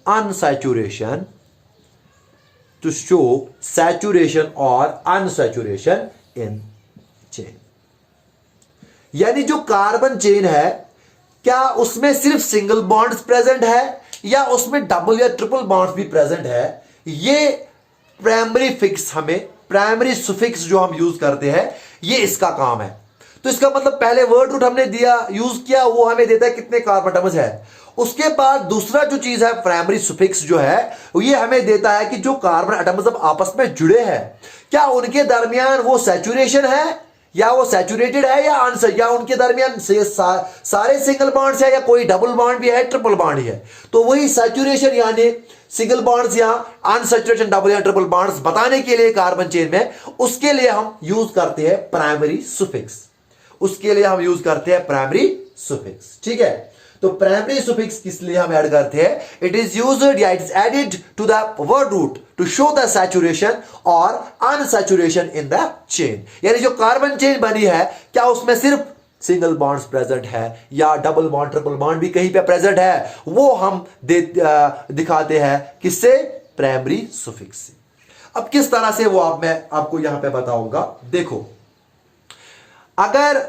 Speaker 1: अनसैचुरेशन, टू शो सैचुरेशन और अनसैचुरेशन इन चेन। यानी जो कार्बन चेन है, क्या उसमें सिर्फ सिंगल बॉन्ड्स प्रेजेंट है या उसमें डबल या ट्रिपल बॉन्ड्स भी प्रेजेंट है? ये प्राइमरी फिक्स हमें, प्राइमरी सुफिक्स जो हम यूज करते हैं, ये इसका काम है। तो इसका मतलब पहले वर्ड रूट हमने दिया, यूज किया, वो हमें देता है कितने कार्बन एटम्स है। उसके बाद दूसरा जो चीज है प्राइमरी सुफिक्स जो है, ये हमें देता है कि जो कार्बन एटम्स अब आपस में जुड़े हैं, क्या उनके दरमियान वो सैचुरेशन है या वो सैचुरेटेड है या अनसैचुरेटेड, या उनके दरमियान सारे सिंगल बॉन्ड्स है या कोई डबल बॉन्ड भी है, ट्रिपल बॉन्ड है। तो वही सैचुरेशन यानी सिंगल बॉन्ड्स या अनसैचुरेटेड डबल या ट्रिपल बॉन्ड्स बताने के लिए कार्बन चेन में, उसके लिए हम यूज करते हैं प्राइमरी सुफिक्स। उसके लिए हम यूज करते हैं प्राइमरी सुफिक्स। ठीक है, तो प्राइमरी सुफिक्स किस लिए हम ऐड करते हैं? इट इज यूज्ड या it is added to the word root to show the saturation और अनसैचुरेशन इन द चेन। यानी जो कार्बन चेन बनी है, क्या उसमें सिर्फ सिंगल बॉन्ड्स प्रेजेंट है या डबल बॉन्ड ट्रिपल बॉन्ड भी कहीं पे प्रेजेंट है, वो हम दिखाते हैं किससे? प्राइमरी सुफिक्स से। अब किस तरह से वो मैं आपको यहां पे बताऊंगा। देखो, अगर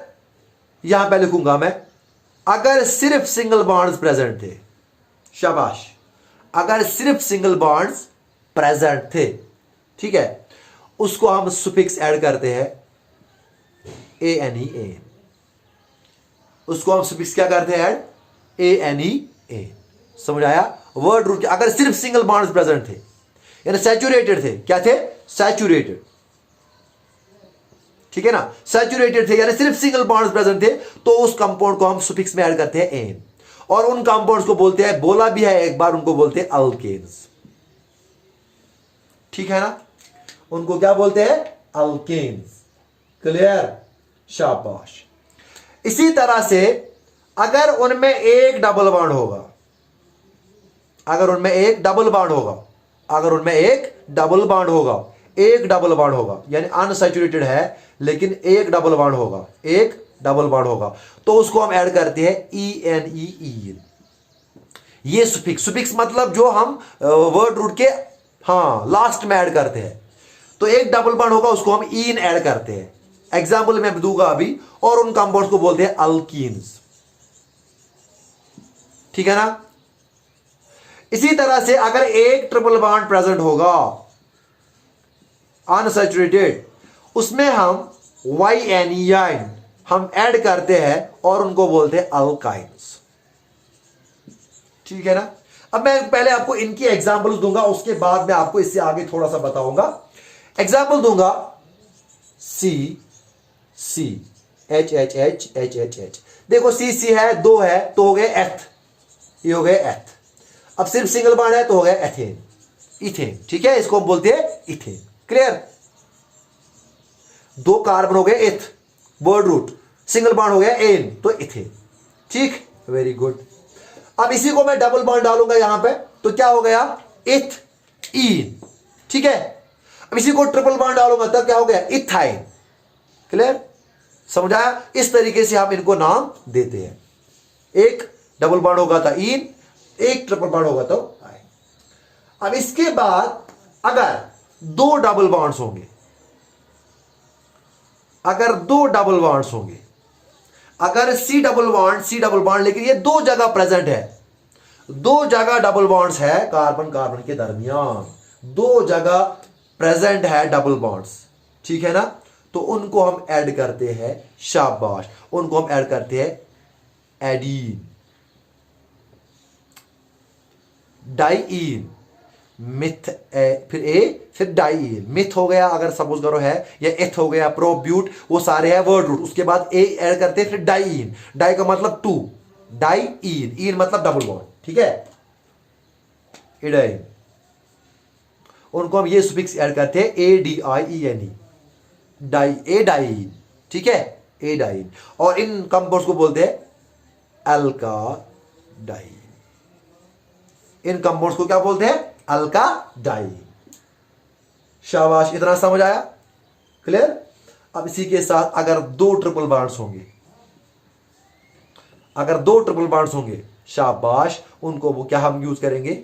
Speaker 1: यहां पे लिखूंगा मैं, अगर सिर्फ सिंगल बॉन्ड्स प्रेजेंट थे, शाबाश, अगर सिर्फ सिंगल बॉन्ड्स प्रेजेंट थे, ठीक है, उसको हम सुफिक्स ऐड करते हैं ANE। उसको हम सुफिक्स क्या करते हैं? Add ANE। समझ आया? वर्ड रूट अगर सिर्फ सिंगल बॉन्ड्स प्रेजेंट थे यानी सैचुरेटेड थे, क्या थे? सैचुरेटेड। ठीक है ना, सैचुरेटेड थे यानी सिर्फ सिंगल बॉन्ड्स प्रेजेंट थे, तो उस कंपाउंड को हम सुफिक्स में ऐड करते हैं एन। और उन कंपाउंड्स को बोलते हैं, बोला भी है एक बार, उनको बोलते हैं अल्केन्स। ठीक है ना, उनको क्या बोलते हैं? अल्केन्स। क्लियर? शाबाश। इसी तरह से अगर उनमें एक डबल बॉन्ड होगा, अगर उनमें एक डबल बॉन्ड होगा, अगर उनमें एक डबल बॉन्ड होगा, एक डबल बॉन्ड होगा यानी अनसैचुरेटेड है लेकिन एक डबल बॉन्ड होगा, एक डबल बॉन्ड होगा, तो उसको हम ऐड करते हैं ENE। ये सुफिक्स, सुफिक्स मतलब जो हम वर्ड रूट के लास्ट में ऐड करते हैं। तो एक डबल बॉन्ड होगा, उसको हम ईन ऐड करते हैं। एग्जाम्पल मैं दूंगा अभी, और उन कंपाउंड्स को बोलते हैं अल्कीन्स। ठीक है ना। इसी तरह से अगर एक ट्रिपल बॉन्ड प्रेजेंट होगा अनसैचुरेटेड, उसमें हम YNE हम ऐड करते हैं और उनको बोलते हैं अल्काइन्स। ठीक है ना। अब मैं पहले आपको इनकी एग्जांपल्स दूंगा, उसके बाद मैं आपको इससे आगे थोड़ा सा बताऊंगा। एग्जांपल दूंगा CH। देखो C है, दो है तो हो गए एथ, ये हो गए एथ। अब सिर्फ सिंगल बॉन्ड है तो हो गया एथेन, इथेन। ठीक है, इसको हम बोलते हैं इथेन। क्लियर? दो कार्बन हो गए एथ, वर्ड रूट, सिंगल बॉन्ड हो गया एन, तो इथेन। ठीक, वेरी गुड। अब इसी को मैं डबल बॉन्ड डालूंगा यहां पे, तो क्या हो गया? इथ ईन। ठीक है। अब इसी को ट्रिपल बॉन्ड डालूंगा तब क्या हो गया? इथाइन। क्लियर? समझाया? इस तरीके से हम इनको नाम देते हैं। एक डबल बॉन्ड होगा था ईन, एक ट्रिपल बॉन्ड होगा तो आइन। अब इसके बाद अगर दो डबल बॉन्ड्स होंगे, अगर दो डबल बॉन्ड्स होंगे, अगर सी डबल बॉन्ड लेकिन ये दो जगह प्रेजेंट है, दो जगह डबल बॉन्ड्स है कार्बन कार्बन के दरमियान, दो जगह प्रेजेंट है डबल बॉन्ड्स। ठीक है ना, तो उनको हम ऐड करते हैं, शाबाश, उनको हम ऐड करते हैं एडीन, डाइईन, मिथ फिर ए फिर डाइईन। मिथ हो गया अगर सपोज करो है, या एथ हो गया, प्रोब्यूट, वो सारे हैं वर्ड रूट। उसके बाद ए ऐड करते हैं, फिर डाइईन, डाई का मतलब टू, डाइईन, ईन मतलब डबल बॉन्ड। ठीक है, एडाइन, उनको हम ये सुफिक्स ऐड करते हैं ADIENE, डाई, एडाइन। ठीक है, एडाइन। और इन कंपाउंड्स को बोलते हैं अल्काडाइन। इन कंपाउंड्स को क्या बोलते हैं? अल्काडाइन। शाबाश, इतना समझ आया? क्लियर? अब इसी के साथ अगर दो ट्रिपल बॉन्ड्स होंगे, अगर दो ट्रिपल बॉन्ड्स होंगे, शाबाश, उनको वो क्या हम यूज करेंगे?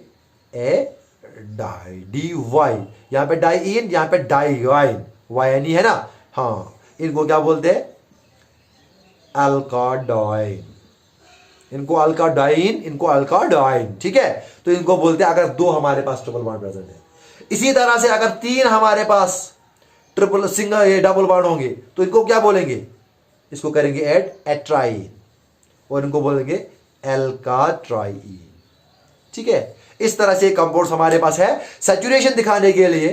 Speaker 1: ए डाई, डी वाई, यहां पे डाइइन, यहां पे डाइवाइन, वाई है ना? हाँ, इनको क्या बोलते हैं? अल्काडाइन। इनको अल्काडाइन, इनको अल्काडाइन, ठीक है? तो इनको बोलते हैं अगर दो हमारे पास ट्रिपल बॉन्ड प्रेजेंट है। इसी तरह से अगर तीन हमारे पास ट्रिपल सिंगल ये डबल बॉन्ड होंगे तो इनको क्या बोलेंगे? इसको करेंगे ऐड एट्राइन, और इनको बोलेंगे एल्काट्राइन, ठीक है? इस तरह से कंपाउंड्स हमारे पास है। सैचुरेशन दिखाने के लिए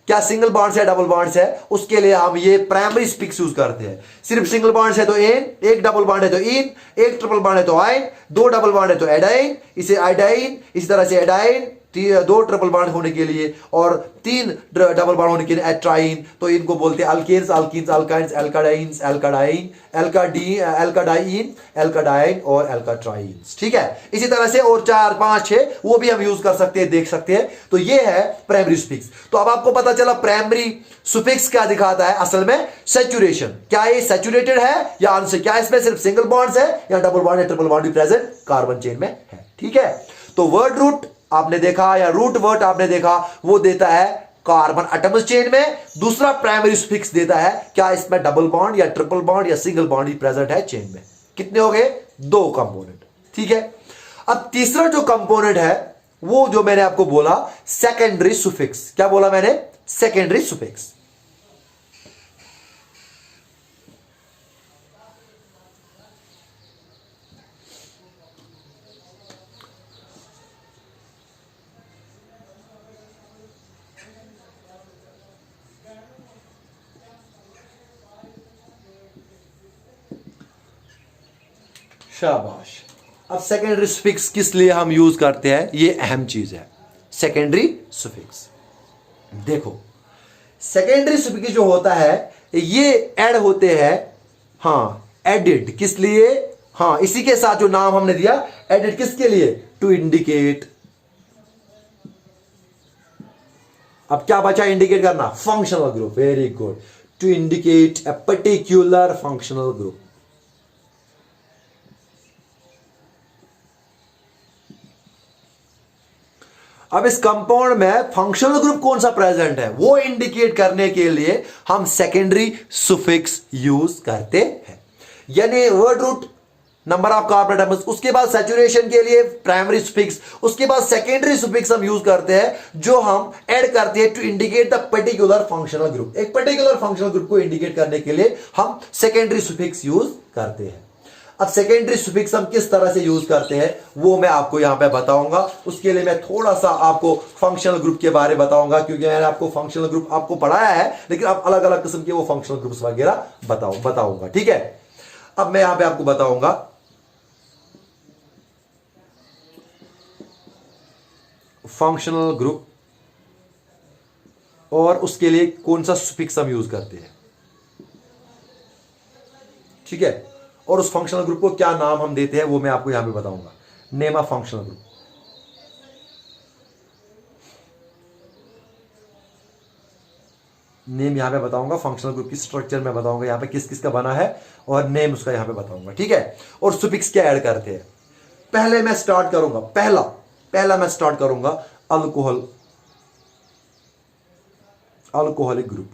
Speaker 1: क्या सिंगल बॉन्ड्स है डबल बॉन्ड्स है, उसके लिए हम ये प्राइमरी स्पिक्स यूज करते हैं। सिर्फ सिंगल बॉन्ड्स है तो एन, एक डबल बॉन्ड है तो इन, एक ट्रिपल बॉन्ड है तो आइन, दो डबल बॉन्ड है तो एडाइन, इसे आइडाइन, इसी तरह से एडाइन, दो ट्रिपल बॉन्ड होने के लिए और तीन डबल बॉन्ड होने के लिए एट्राइन, तो इनको बोलते हैं अल्केन्स, अल्कीन्स, अल्काइंस, एल्काडाइंस, एल्काडाइन, एल्काडाइन, एल्काडाइन और एल्काट्राइन्स, ठीक है? इसी तरह से और 4 5 6 वो भी हम यूज कर सकते हैं, देख सकते हैं। तो ये है प्राइमरी सुफिक्स। तो अब आपको पता चला प्राइमरी सुफिक्स क्या दिखाता है? असल में सैचुरेशन। क्या ये सैचुरेटेड है या अनसैचुरेटेड? क्या इसमें सिर्फ सिंगल बॉन्ड्स है या डबल बॉन्ड या ट्रिपल बॉन्ड भी प्रेजेंट कार्बन चेन में है, ठीक है? तो वर्ड रूट आपने देखा या रूट वर्ड आपने देखा, वो देता है कार्बन एटम्स चेन में। दूसरा प्राइमरी सुफिक्स देता है क्या इसमें डबल बॉन्ड या ट्रिपल बॉन्ड या सिंगल बॉन्ड ही प्रेजेंट है चेन में। कितने हो गए? 2 कंपोनेंट, ठीक है? अब तीसरा जो कंपोनेंट है वो जो मैंने आपको बोला सेकेंडरी सुफिक्स। क्या बोला मैंने? Secondary suffix. शाबाश। अब सेकेंडरी सुफिक्स किस लिए हम यूज करते हैं, ये अहम चीज है। सेकेंडरी सुफिक्स देखो, सेकेंडरी सुफिक्स जो होता है ये ऐड होते हैं, हाँ, एडिड किस लिए? हाँ, इसी के साथ जो नाम हमने दिया एडिड किसके लिए? To indicate. अब क्या बचा इंडिकेट करना? Functional group. Very good. To indicate a particular functional group. अब इस कंपाउंड में फंक्शनल ग्रुप कौन सा प्रेजेंट है वो इंडिकेट करने के लिए हम सेकेंडरी सुफिक्स यूज करते हैं। यानी word root, number of carbon atoms, उसके बाद सैचुरेशन के लिए प्राइमरी सुफिक्स, उसके बाद सेकेंडरी सुफिक्स हम यूज करते हैं जो हम ऐड करते हैं to indicate the particular functional group. एक पर्टिकुलर फंक्शनल ग्रुप को इंडिकेट करने के लिए हम सेकेंडरी सुफिक्स यूज करते हैं। अब सेकेंडरी सुफिक्स हम किस तरह से यूज करते हैं वो मैं आपको यहां पे बताऊंगा। उसके लिए मैं थोड़ा सा आपको फंक्शनल ग्रुप के बारे में बताऊंगा, क्योंकि मैंने आपको फंक्शनल ग्रुप आपको पढ़ाया है, लेकिन आप अलग अलग किस्म के वो फंक्शनल ग्रुप्स वगैरह बताऊंगा, ठीक है? अब मैं यहां पे आपको बताऊंगा फंक्शनल ग्रुप और उसके लिए कौन सा सुफिक्स हम यूज करते हैं, ठीक है? और उस फंक्शनल ग्रुप को क्या नाम हम देते हैं वो मैं आपको यहां पे बताऊंगा। Name of functional group. Name यहां पे बताऊंगा, फंक्शनल ग्रुप की स्ट्रक्चर में बताऊंगा यहां पे किस किस का बना है और नेम उसका यहां पे बताऊंगा, ठीक है? और सुफिक्स क्या ऐड करते हैं। पहले मैं स्टार्ट करूंगा, पहला मैं स्टार्ट करूंगा अल्कोहलिक ग्रुप।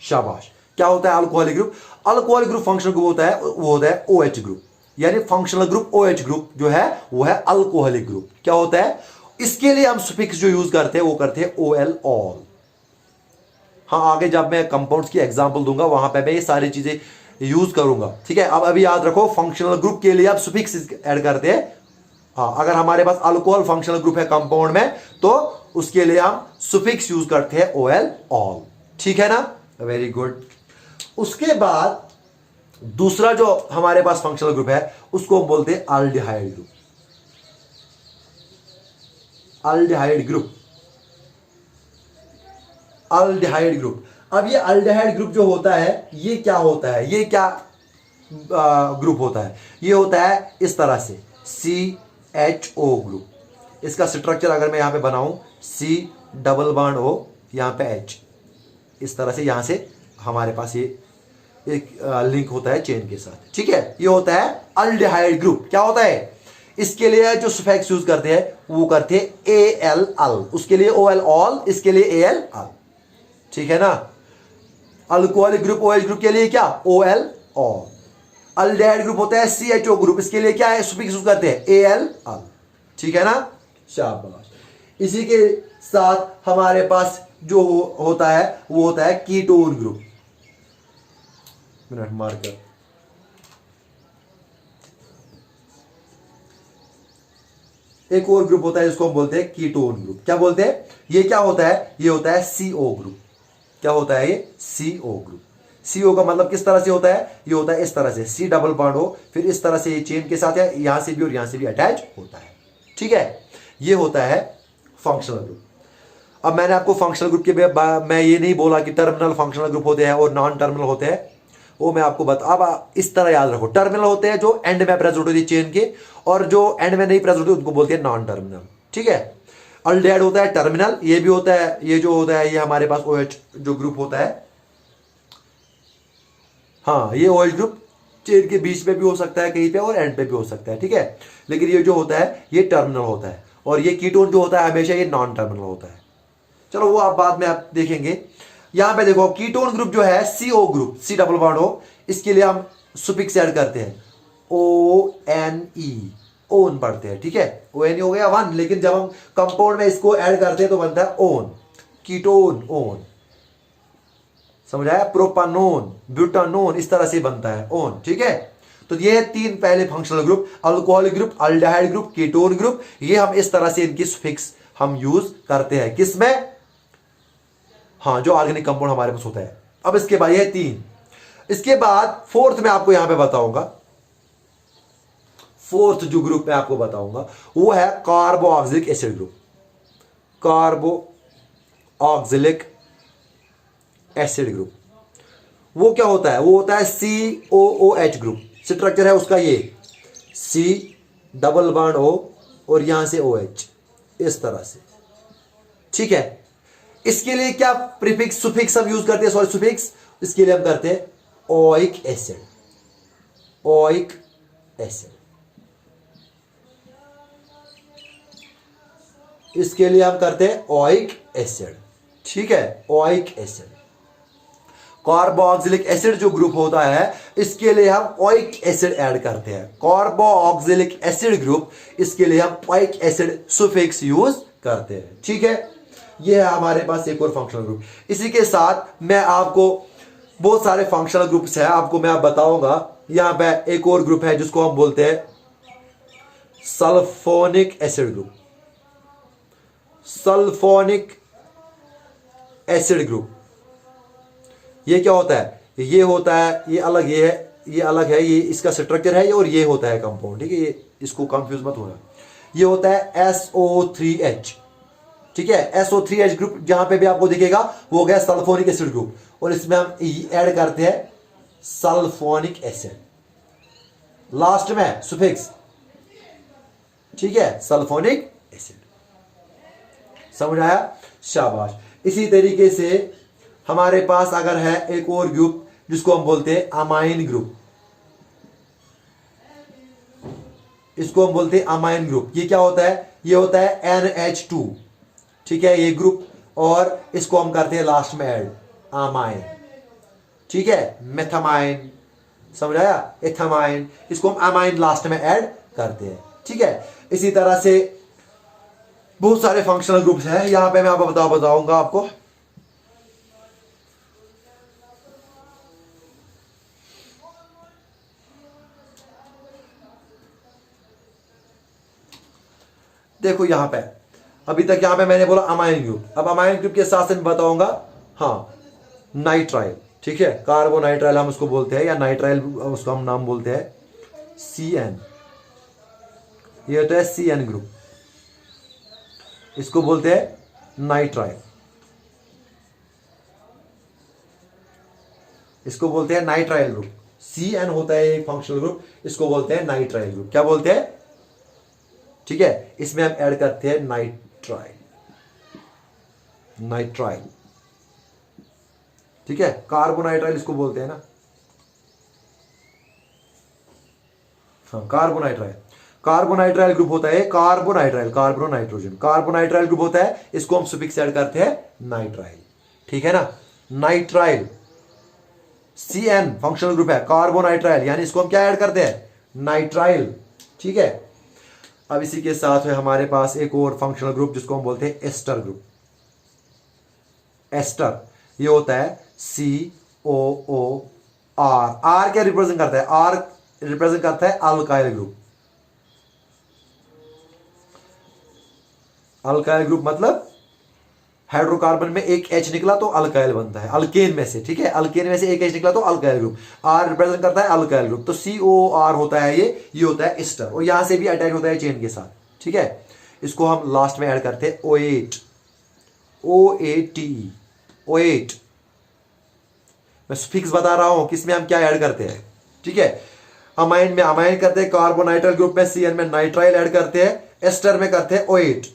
Speaker 1: शाबाश। क्या होता है alcoholic group? Alcoholic group functional group होता है, वो होता है OH ग्रुप। यानी फंक्शनल ग्रुप OH ग्रुप जो है वो है अल्कोहलिक ग्रुप। क्या होता है? इसके लिए हम सुफिक्स जो यूज करते हैं वो करते हैं OL ऑल। हाँ, आगे जब मैं कंपाउंड्स की एग्जांपल दूंगा वहां पे मैं ये सारी चीजें यूज करूंगा, ठीक है? अब अभी याद रखो फंक्शनल ग्रुप के लिए आप सुफिक्स ऐड करते हैं। हाँ, अगर हमारे पास अल्कोहल फंक्शनल ग्रुप है कंपाउंड में तो उसके लिए हम सुफिक्स यूज करते हैं OL ऑल, ठीक है ना? Very good. उसके बाद दूसरा जो हमारे पास फंक्शनल ग्रुप है उसको हम बोलते हैं aldehyde group. Aldehyde group, aldehyde group. अब ये अल्डिहाइड ग्रुप जो होता है ये क्या होता है? ये क्या ग्रुप होता है। ये होता है इस तरह से CHO ग्रुप। इसका स्ट्रक्चर अगर मैं यहाँ पे बनाऊं C+O, यहाँ पे H, इस तरह से यहाँ से हमारे पास ये एक लिंक होता है चेन के साथ। ठीक है, ये होता है अल्डिहाइड ग्रुप। क्या होता है, इसके लिए जो सफिक्स यूज करते हैं वो करते हैं AL अल, उसके लिए OL ऑल, इसके लिए AL अल। ठीक है ना। अल्कोहलिक ग्रुप OH ग्रुप के लिए क्या OL ऑल। अल्डिहाइड ग्रुप होता है CHO ग्रुप, इसके लिए क्या है सफिक्स यूज करते हैं AL अल। ठीक है ना, शाबाश। इसी के साथ हमारे पास जो होता है वो होता है कीटोन ग्रुप। Minute marker. एक और ग्रुप होता है जिसको हम बोलते हैं कीटोन ग्रुप। क्या बोलते हैं, ये क्या होता है, ये होता है CO ग्रुप। क्या होता है ये CO ग्रुप। CO का मतलब किस तरह से होता है, ये होता है इस तरह से C+O, फिर इस तरह से ये चेन के साथ है, यहां से भी और यहां से भी अटैच होता है। ठीक है, ये होता है फंक्शनल ग्रुप। अब मैंने आपको फंक्शनल ग्रुप के मैं ये नहीं बोला कि टर्मिनल फंक्शनल ग्रुप होते हैं और नॉन टर्मिनल होते हैं, वो मैं आपको बता। अब इस तरह याद रखो, टर्मिनल होते हैं जो एंड में प्रेजेंट होती है चेन के, और जो एंड में नहीं प्रेजेंट होती उनको बोलते हैं नॉन टर्मिनल। ठीक है, अल्डिहाइड होता है टर्मिनल, ये भी होता है, ये जो होता है ये हमारे पास OH जो ग्रुप होता है, हाँ ये OH ग्रुप चेन के बीच में भी हो सकता है कहीं पे और एंड पे भी हो सकता है। ठीक है, लेकिन ये जो होता है ये टर्मिनल होता है, और ये कीटोन जो होता है हमेशा ये नॉन टर्मिनल होता है। चलो वो आप बाद में आप देखेंगे। यहां पे देखो कीटोन ग्रुप जो है CO ग्रुप, C+O, इसके लिए हम सुफिक्स ऐड करते हैं ONE, ओन पढ़ते हैं। ठीक है, ONE हो गया वन, लेकिन जब हम कंपाउंड में इसको ऐड करते हैं तो बनता है ओन, कीटोन ओन। समझ आया, प्रोपानोन, ब्यूटानोन, इस तरह से बनता है ओन। ठीक है, तो ये तीन पहले functional group, alcoholic group, aldehyde group, ketone group, ये हम इस तरह से इनकी सुफिक्स हम यूज करते हैं किसमें, हाँ जो ऑर्गेनिक कंपाउंड हमारे पास होता है। अब इसके बाद ये तीन, इसके बाद फोर्थ में आपको यहां पे बताऊंगा, फोर्थ जो ग्रुप मैं आपको बताऊंगा वो है carboxylic acid group. Carboxylic acid group वो क्या होता है, वो होता है COOH ग्रुप। स्ट्रक्चर है उसका ये C+O और यहां से OH, इस तरह से। ठीक है, इसके लिए क्या प्रीफिक्स सुफिक्स हम यूज करते हैं, सॉरी सुफिक्स, इसके लिए हम करते हैं ओइक एसिड, ओइक एसिड। इसके लिए हम करते हैं ओइक एसिड। ठीक है, ओइक एसिड। कार्बोक्सिलिक एसिड जो ग्रुप होता है इसके लिए हम ओइक एसिड ऐड करते हैं, कार्बोक्सिलिक एसिड ग्रुप, इसके लिए हम ओइक एसिड सुफिक्स यूज करते हैं। ठीक है, ये है हमारे पास एक और फंक्शनल ग्रुप। इसी के साथ मैं आपको बहुत सारे फंक्शनल ग्रुप्स हैं, आपको मैं बताऊंगा। यहां पे एक और ग्रुप है जिसको हम बोलते हैं sulphonic acid group, sulphonic acid group. ये क्या होता है, ये होता है, ये अलग, ये है, ये अलग है, ये इसका स्ट्रक्चर है, ये और ये होता है कंपाउंड। ठीक है, ये इसको कंफ्यूज मत होना। ये होता है SO3H। ठीक है, SO3H ग्रुप जहां पे भी आपको दिखेगा वो हो गया सल्फोनिक एसिड ग्रुप, और इसमें हम ऐड करते हैं सल्फोनिक एसिड, लास्ट में सुफिक्स। ठीक है, सल्फोनिक एसिड। समझ आया, शाबाश। इसी तरीके से हमारे पास अगर है एक और ग्रुप जिसको हम बोलते हैं अमाइन ग्रुप, इसको हम बोलते हैं अमाइन ग्रुप। ये क्या होता है, ये होता है NH2। ठीक है, ये ग्रुप, और इसको हम करते हैं लास्ट में ऐड अमाइन। ठीक है, मेथामाइन, समझ आया, एथामाइन, इसको हम अमाइन लास्ट में ऐड करते हैं। ठीक है, इसी तरह से बहुत सारे फंक्शनल ग्रुप्स हैं, यहां पे मैं आपको बताऊंगा आपको। देखो यहां पे अभी तक यहां पे मैंने बोला अमाइन ग्रुप, अब अमाइन ग्रुप के साथ मैं बताऊंगा हाँ नाइट्राइल। ठीक है, कार्बोनाइट्राइल हम उसको बोलते हैं, या नाइट्राइल उसका हम नाम बोलते हैं CN। ये होता है CN ग्रुप, इसको बोलते हैं नाइट्राइल, इसको बोलते हैं नाइट्राइल ग्रुप। CN होता है एक फंक्शनल ग्रुप, इसको बोलते हैं नाइट्राइल ग्रुप। क्या बोलते हैं? ठीक है, इसमें हम ऐड करते हैं नाइट्राइल, नाइट्राइल। ठीक है, कार्बोनाइट्राइल इसको बोलते हैं ना, हाँ कार्बोनाइट्राइल। कार्बोनाइट्राइल ग्रुप होता है carbonitrile, carbon nitrogen, carbonitrile group होता है, इसको हम सुफिक्स ऐड करते हैं नाइट्राइल। ठीक है ना, नाइट्राइल CN फंक्शनल ग्रुप है, कार्बोनाइट्राइल यानी इसको हम क्या ऐड करते हैं? नाइट्राइल। ठीक है, अब इसी के साथ है हमारे पास एक और फंक्शनल ग्रुप जिसको हम बोलते हैं एस्टर ग्रुप। एस्टर ये होता है COOR। R क्या रिप्रेजेंट करता है? R रिप्रेजेंट करता है अल्काइल ग्रुप। अल्काइल ग्रुप मतलब हाइड्रोकार्बन में एक H निकला तो अल्काइल बनता है, अल्केन में से। ठीक है, अल्केन में से एक H निकला तो अल्काइल ग्रुप। R रिप्रेजेंट करता है अल्काइल ग्रुप, तो COR होता है ये होता है एस्टर, और यहां से भी अटैच होता है चेन के साथ। ठीक है, इसको हम लास्ट में ऐड करते हैं OAT, OATE, OAT। मैं सुफिक्स बता रहा हूं किसमें हम क्या ऐड करते हैं। ठीक है, अमाइन में अमाइन करते हैं, कार्बोनाइट्राइल ग्रुप में CN में नाइट्राइल ऐड करते हैं, एस्टर में करते हैं OAT।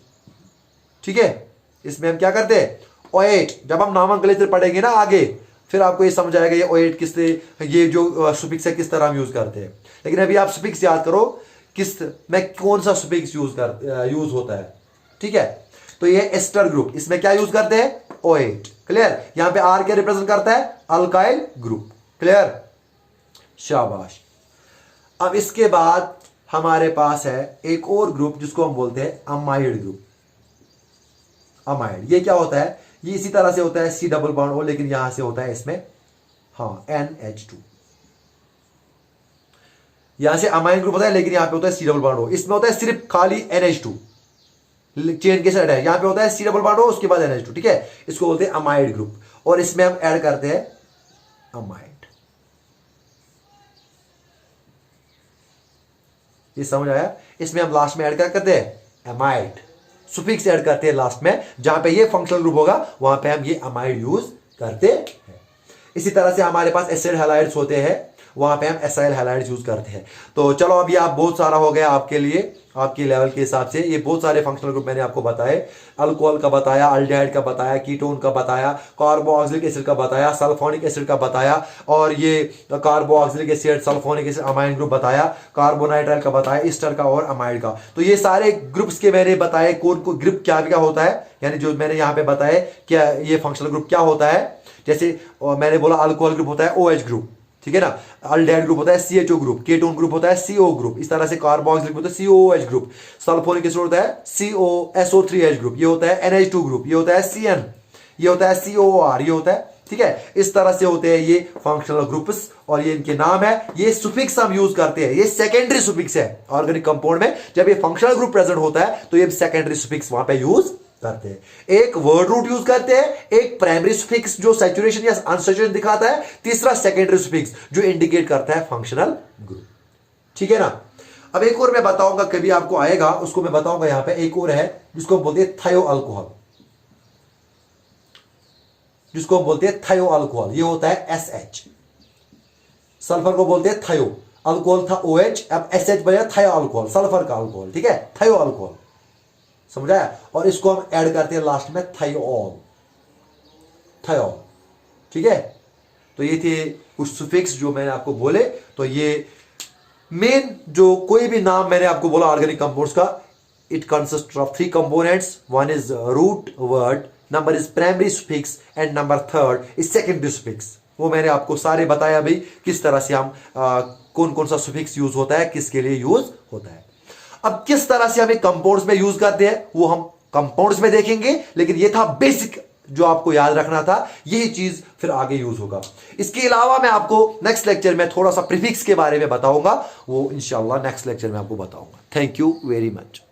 Speaker 1: ठीक है, इसमें हम क्या करते हैं? OAT। जब हम नॉमेनक्लेचर पढ़ेंगे ना आगे, फिर आपको ये समझ आएगा ये OAT किस, ये जो सुफिक्स है किस तरह हम यूज करते हैं। लेकिन अभी आप सुफिक्स याद करो किस में कौन सा सुफिक्स यूज होता है। ठीक है, तो ये एस्टर ग्रुप, इसमें क्या यूज करते हैं? OAT। क्लियर? यहां पे R क्या रिप्रेजेंट करता है? Alkyl group. क्लियर? शाबाश। अब इसके बाद हमारे पास है एक और ग्रुप जिसको हम बोलते हैं अमाइड ग्रुप। अमाइड ये क्या होता है? ये इसी तरह से होता है C डबल बॉन्ड O, लेकिन यहां से होता है इसमें हाँ NH2। यहां से अमाइड ग्रुप होता है, लेकिन यहां पे होता है C डबल बॉन्ड O। इसमें होता है सिर्फ खाली NH2, चेन के साइड है, यहां पे होता है C डबल बॉन्ड O, उसके बाद NH2। ठीक है, इसको बोलते हैं अमाइड ग्रुप, और इसमें हम ऐड करते हैं अमाइड। ये समझ आया? इसमें हम लास्ट में ऐड क्या करते हैं? अमाइड। सुफिक्स ऐड करते हैं लास्ट में, जहां पे ये फंक्शनल ग्रुप होगा वहां पे हम ये अमाइड यूज करते हैं। इसी तरह से हमारे पास एसिड हैलाइड्स होते हैं, वहां पे हम एसाइल हैलाइड्स यूज करते हैं। तो चलो अभी आप बहुत सारा हो गया आपके लिए, आपके लेवल के हिसाब से। ये बहुत सारे फंक्शनल ग्रुप मैंने आपको बताए, अल्कोहल का बताया, अल्डिहाइड का बताया, कीटोन का बताया, कार्बोक्सिलिक एसिड का बताया, सल्फोनिक एसिड का बताया, और ये carboxylic acid, sulphonic acid, amine group बताया, कार्बोनाइट्राइल का बताया, ईस्टर का और अमाइड का। तो ये सारे ग्रुप्स के मैंने बताए कौन को ग्रुप क्या क्या होता है, यानी जो मैंने यहाँ पे बताया क्या ये फंक्शनल ग्रुप क्या होता है। जैसे मैंने बोला अल्कोहल ग्रुप होता है OH ग्रुप, ठीक है ना, अल्डिहाइड ग्रुप होता है CHO ग्रुप, कीटोन ग्रुप होता है CO ग्रुप, इस तरह से कार्बोक्सिलिक होता है COOH ग्रुप, सल्फोनिक एसिड होता है SO3H ग्रुप, ये होता है NH2 ग्रुप, ये होता है CN, ये होता है COR, ये होता है। ठीक है, इस तरह से होते हैं ये फंक्शनल ग्रुप्स, और ये इनके नाम है। ये सुफिक्स हम यूज करते हैं, ये सेकेंडरी सुफिक्स है ऑर्गेनिक कंपाउंड में। जब ये फंक्शनल ग्रुप प्रेजेंट होता है तो ये सेकेंडरी सुफिक्स वहां पे यूज करते हैं। एक वर्ड रूट यूज करते हैं, एक प्राइमरी सुफिक्स जो सैचुरेशन या अनसैचुरेशन दिखाता है, तीसरा सेकेंडरी सुफिक्स जो इंडिकेट करता है फंक्शनल ग्रुप। ठीक है ना। अब एक और मैं बताऊंगा, कभी आपको आएगा उसको मैं बताऊंगा। यहां पे एक और है जिसको हम बोलते हैं थायो अल्कोहल, जिसको हम बोलते हैं थायो अल्कोहल, ये होता है SH। सल्फर को बोलते हैं थायो, अल्कोहल था OH, अब SH बना थायो अल्कोहल, सल्फर का अल्कोहल। ठीक है, थायो अल्कोहल, समझाया। और इसको हम ऐड करते हैं लास्ट में थायोल, थायोल। ठीक है, तो ये थे कुछ सुफिक्स जो मैंने आपको बोले। तो ये मेन जो कोई भी नाम मैंने आपको बोला ऑर्गेनिक कंपाउंड्स का, it consist of 3 components. One is root word, number is primary suffix, and number 3 is secondary suffix. वो मैंने आपको सारे बताया अभी किस तरह से हम कौन कौन सा सुफिक्स यूज होता है, किसके लिए यूज होता है। अब किस तरह से हमें कंपाउंड्स में यूज करते हैं वो हम कंपाउंड्स में देखेंगे, लेकिन ये था बेसिक जो आपको याद रखना था, यही चीज फिर आगे यूज होगा। इसके अलावा मैं आपको नेक्स्ट लेक्चर में थोड़ा सा प्रीफिक्स के बारे में बताऊंगा, वो इंशाल्लाह नेक्स्ट लेक्चर में आपको बताऊंगा। Thank you very much.